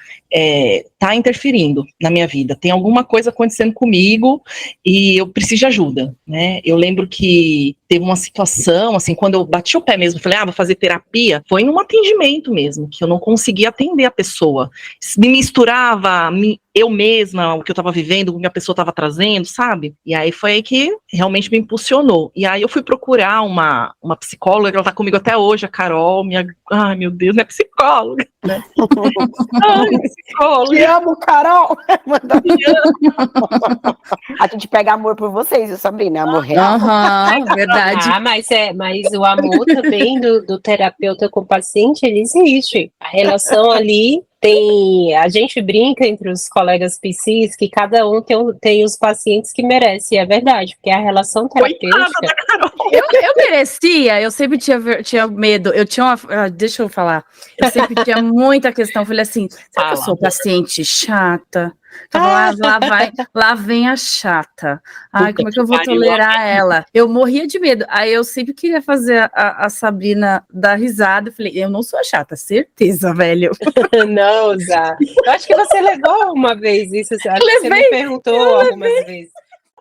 tá interferindo na minha vida, tem alguma coisa acontecendo comigo e eu preciso de ajuda, né? Eu lembro que teve uma situação, assim, quando eu bati o pé mesmo, falei, vou fazer terapia, foi num atendimento mesmo, que eu não conseguia atender a pessoa. Me misturava eu mesma, o que eu estava vivendo, o que a pessoa estava trazendo, sabe? E aí foi aí que realmente me impulsionou. E aí eu fui procurar uma psicóloga, ela tá comigo até hoje, a Carol, ai meu Deus, não é psicóloga, né? Te amo, Carol! A gente pega amor por vocês, viu, Sabrina? Amor real. Verdade. Mas o amor também do terapeuta com o paciente, ele existe. A relação ali a gente brinca entre os colegas psis que cada um tem os pacientes que merece, é verdade, porque a relação terapêutica... Eu merecia, eu sempre tinha medo, deixa eu falar, eu sempre tinha muita questão, falei assim, será que eu sou paciente chata? Lá vem a chata. Ai, como é que eu vou tolerar ela? Eu morria de medo. Aí eu sempre queria fazer a Sabrina dar risada. Eu falei, eu não sou a chata, certeza, velho. Não, Zá. Eu acho que você levou uma vez isso. Acho que você me perguntou algumas vezes.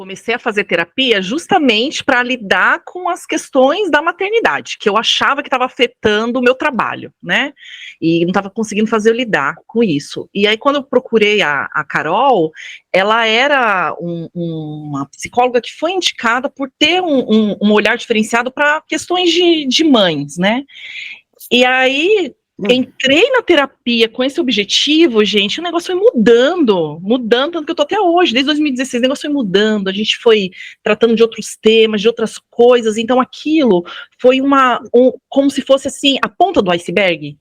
comecei a fazer terapia justamente para lidar com as questões da maternidade, que eu achava que estava afetando o meu trabalho, né? E não estava conseguindo fazer eu lidar com isso. E aí, quando eu procurei a Carol, ela era uma psicóloga que foi indicada por ter um olhar diferenciado para questões de mães, né? E aí, entrei na terapia com esse objetivo, gente, o negócio foi mudando, tanto que eu tô até hoje, desde 2016, o negócio foi mudando, a gente foi tratando de outros temas, de outras coisas, então aquilo foi como se fosse assim, a ponta do iceberg,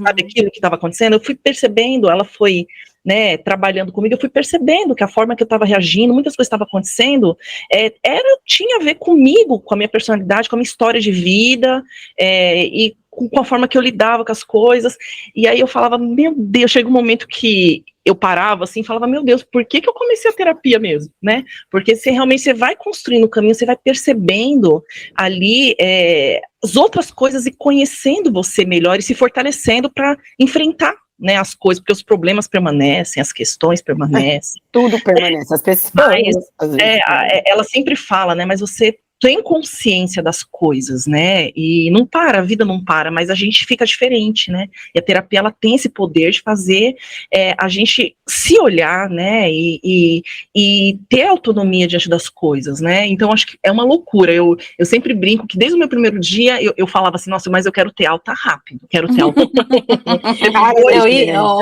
sabe, aquilo que estava acontecendo, eu fui percebendo, ela foi, né, trabalhando comigo, eu fui percebendo que a forma que eu estava reagindo, muitas coisas estavam acontecendo, tinha a ver comigo, com a minha personalidade, com a minha história de vida, e com a forma que eu lidava com as coisas, e aí eu falava, meu Deus, chega um momento que eu parava assim, falava, meu Deus, por que eu comecei a terapia mesmo, né? Porque realmente você vai construindo o caminho, você vai percebendo ali as outras coisas e conhecendo você melhor e se fortalecendo para enfrentar, né, as coisas, porque os problemas permanecem, as questões permanecem. Tudo permanece, as pessoas. Ela sempre fala, né, mas você tem consciência das coisas, né, e não para, a vida não para, mas a gente fica diferente, né, e a terapia, ela tem esse poder de fazer a gente se olhar, né, e ter autonomia diante das coisas, né, então acho que é uma loucura, eu sempre brinco que desde o meu primeiro dia, eu falava assim, nossa, mas eu quero ter alta rápido,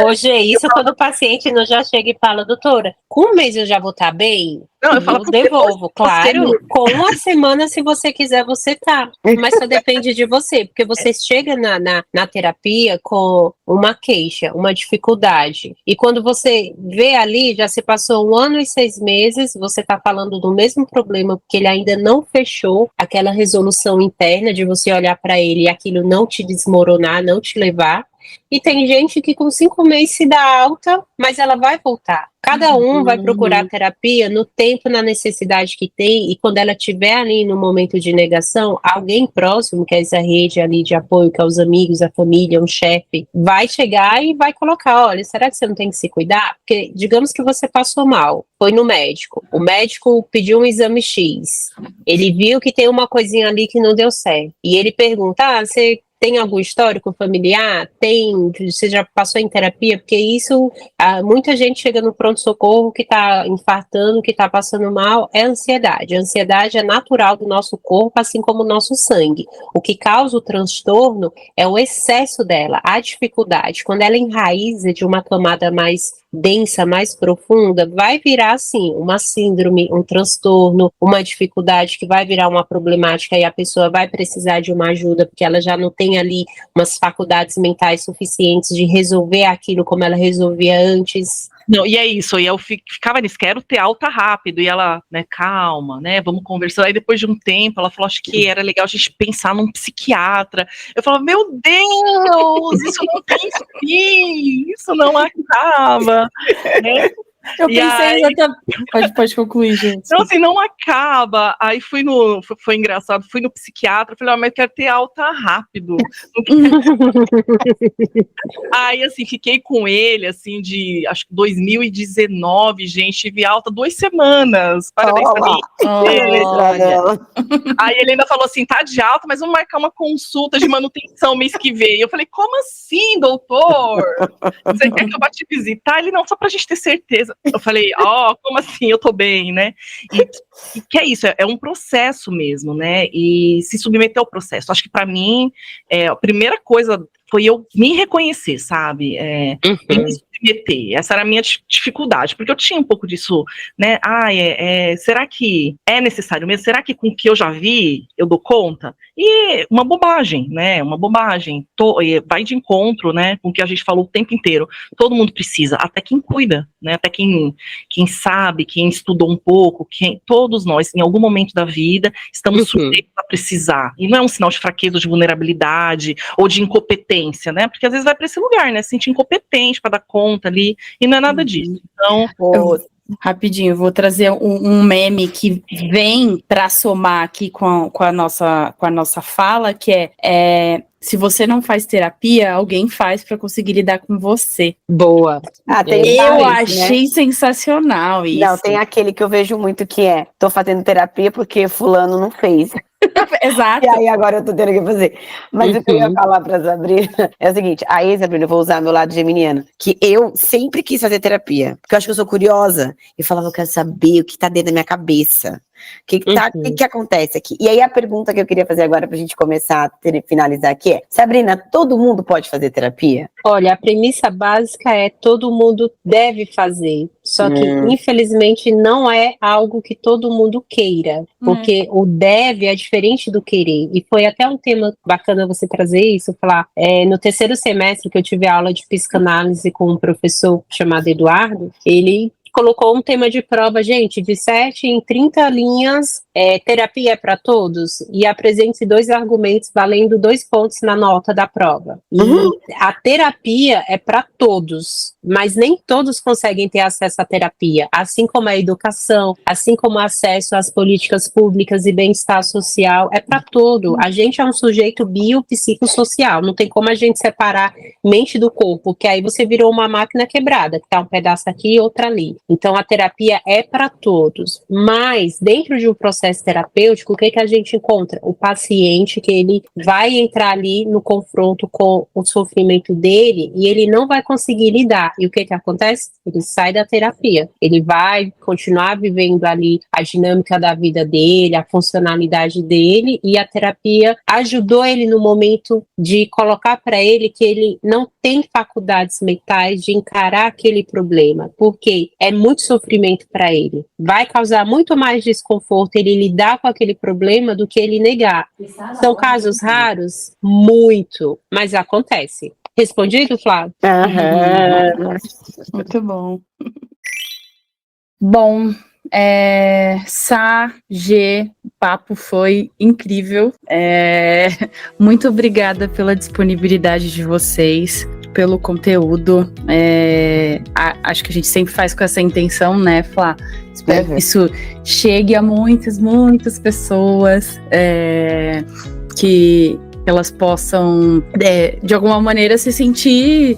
Hoje é isso, quando o paciente não já chega e fala, doutora, com um mês eu já vou estar bem? Não, eu falo, devolvo, claro. Com uma semana, se você quiser, você tá. Mas só depende de você, porque você chega na terapia com uma queixa, uma dificuldade. E quando você vê ali, já se passou 1 ano e 6 meses, você tá falando do mesmo problema, porque ele ainda não fechou aquela resolução interna de você olhar para ele e aquilo não te desmoronar, não te levar. E tem gente que com 5 meses se dá alta, mas ela vai voltar. Cada um vai procurar terapia no tempo, na necessidade que tem, e quando ela estiver ali no momento de negação, alguém próximo, que é essa rede ali de apoio, que é os amigos, a família, um chefe, vai chegar e vai colocar, olha, será que você não tem que se cuidar? Porque digamos que você passou mal, foi no médico, o médico pediu um exame X, ele viu que tem uma coisinha ali que não deu certo, e ele pergunta, você tem algum histórico familiar? Você já passou em terapia? Porque isso, muita gente chega no pronto-socorro que está infartando, que está passando mal, é ansiedade. A ansiedade é natural do nosso corpo, assim como o nosso sangue. O que causa o transtorno é o excesso dela, a dificuldade. Quando ela enraiza de uma camada mais densa, mais profunda, vai virar, assim, uma síndrome, um transtorno, uma dificuldade que vai virar uma problemática e a pessoa vai precisar de uma ajuda, porque ela já não tem ali umas faculdades mentais suficientes de resolver aquilo como ela resolvia antes. Não, e é isso, e eu ficava nisso, quero ter alta rápido, e ela, né, calma, né, vamos conversar, aí depois de um tempo, ela falou, acho que era legal a gente pensar num psiquiatra, eu falava, meu Deus, isso não tem fim, isso não acaba, né? Eu pensei exatamente. Pode concluir, gente. Então, assim, não acaba. Aí foi engraçado, fui no psiquiatra, falei, mas eu quero ter alta rápido. Aí, assim, fiquei com ele, assim, acho que 2019, gente, tive alta 2 semanas. Parabéns pra mim. Aí ele ainda falou assim, tá de alta, mas vamos marcar uma consulta de manutenção mês que vem. Eu falei, como assim, doutor? Você quer que eu vá te visitar? Ele, não, só pra gente ter certeza. Eu falei, como assim, eu tô bem, né? E que é isso, é um processo mesmo, né? E se submeter ao processo. Acho que pra mim, a primeira coisa foi eu me reconhecer, sabe? Me submeter. Essa era a minha dificuldade, porque eu tinha um pouco disso, né? Será que é necessário mesmo? Será que com o que eu já vi, eu dou conta? E uma bobagem, né? Uma bobagem. Vai de encontro, né? Com o que a gente falou o tempo inteiro. Todo mundo precisa, até quem cuida, né? Até quem sabe, quem estudou um pouco, todos nós, em algum momento da vida, estamos sujeitos a precisar. E não é um sinal de fraqueza, de vulnerabilidade, ou de incompetência, né? Porque às vezes vai para esse lugar, né? Se sentir incompetente para dar conta ali, e não é nada disso. Então, rapidinho, vou trazer um meme que vem para somar aqui com a nossa fala, que se você não faz terapia, alguém faz pra conseguir lidar com você. Boa. Eu achei sensacional isso. Não, tem aquele que eu vejo muito que tô fazendo terapia porque fulano não fez. Exato. E aí agora eu tô tendo que fazer. Mas o que eu ia falar pra Sabrina é o seguinte, aí, Sabrina, eu vou usar meu lado geminiano, que eu sempre quis fazer terapia, porque eu acho que eu sou curiosa. Eu falava, eu quero saber o que tá dentro da minha cabeça. O que acontece aqui? E aí a pergunta que eu queria fazer agora pra gente começar a finalizar aqui é, Sabrina, todo mundo pode fazer terapia? Olha, a premissa básica é todo mundo deve fazer, só que infelizmente não é algo que todo mundo queira, porque o deve é diferente do querer, e foi até um tema bacana você trazer isso, falar, no terceiro semestre que eu tive aula de psicanálise com um professor chamado Eduardo, ele colocou um tema de prova, gente, de 7 em 30 linhas, terapia é para todos, e apresente 2 argumentos valendo 2 pontos na nota da prova. E a terapia é para todos, mas nem todos conseguem ter acesso à terapia, assim como a educação, assim como o acesso às políticas públicas e bem-estar social, é para todo. A gente é um sujeito biopsicossocial, não tem como a gente separar mente do corpo, que aí você virou uma máquina quebrada, que tá um pedaço aqui e outro ali. Então a terapia é para todos, mas dentro de um processo terapêutico, o que a gente encontra? O paciente que ele vai entrar ali no confronto com o sofrimento dele e ele não vai conseguir lidar. E o que acontece? Ele sai da terapia, ele vai continuar vivendo ali a dinâmica da vida dele, a funcionalidade dele, e a terapia ajudou ele no momento de colocar para ele que ele não tem faculdades mentais de encarar aquele problema, porque é muito sofrimento para ele. Vai causar muito mais desconforto ele lidar com aquele problema do que ele negar. São casos raros? Muito, mas acontece. Respondido, Flávio? Muito bom. Bom, Sá, G, o papo foi incrível. Muito obrigada pela disponibilidade de vocês, pelo conteúdo. Acho que a gente sempre faz com essa intenção, né, Flá? Espero que isso chegue a muitas pessoas, que elas possam, de alguma maneira, se sentir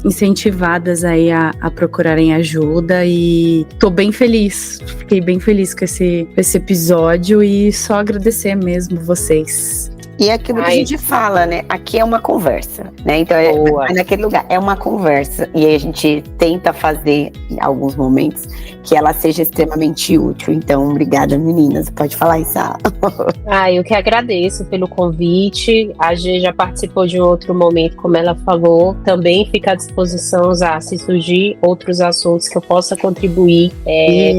incentivadas aí a procurarem ajuda, e tô bem feliz, fiquei bem feliz com esse episódio, e só agradecer mesmo vocês. E é aquilo que a gente fala, né? Aqui é uma conversa, né? Então, naquele lugar, é uma conversa. E aí a gente tenta fazer, em alguns momentos, que ela seja extremamente útil. Então, obrigada, meninas. Pode falar isso. Eu que agradeço pelo convite. A G já participou de um outro momento, como ela falou. Também fica à disposição, se surgir outros assuntos que eu possa contribuir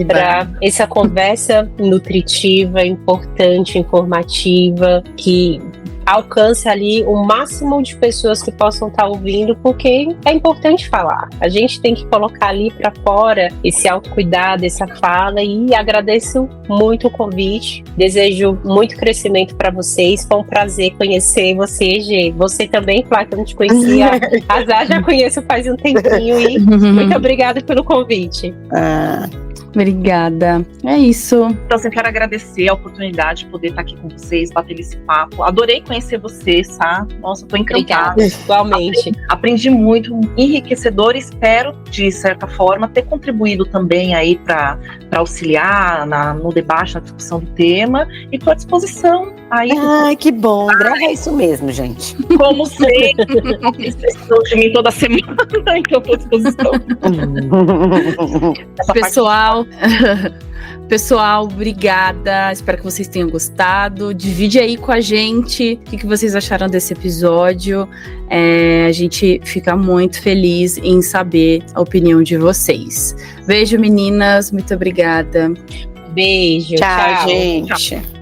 para essa conversa nutritiva, importante, informativa, que alcance ali o máximo de pessoas que possam estar ouvindo, porque é importante falar. A gente tem que colocar ali para fora esse autocuidado, essa fala, e agradeço muito o convite. Desejo muito crescimento para vocês. Foi um prazer conhecer você, Gê. Você também, Flávia, que eu não te conhecia. A Zá já conheço faz um tempinho, e muito obrigada pelo convite. Obrigada. É isso. Então, eu quero agradecer a oportunidade de poder estar aqui com vocês, bater esse papo. Adorei conhecer vocês, tá? Nossa, tô encantada. Obrigada, igualmente. Aprendi muito, enriquecedor, e espero, de certa forma, ter contribuído também aí para auxiliar no debate, na discussão do tema, e estou à disposição. Aí, que bom. É isso mesmo, gente. Como sei, vocês precisam de mim toda semana, então estou à disposição. Pessoal, obrigada. Espero que vocês tenham gostado. Divide aí com a gente o que vocês acharam desse episódio. A gente fica muito feliz em saber a opinião de vocês. Beijo, meninas. Muito obrigada. Beijo. Tchau, gente. Tchau.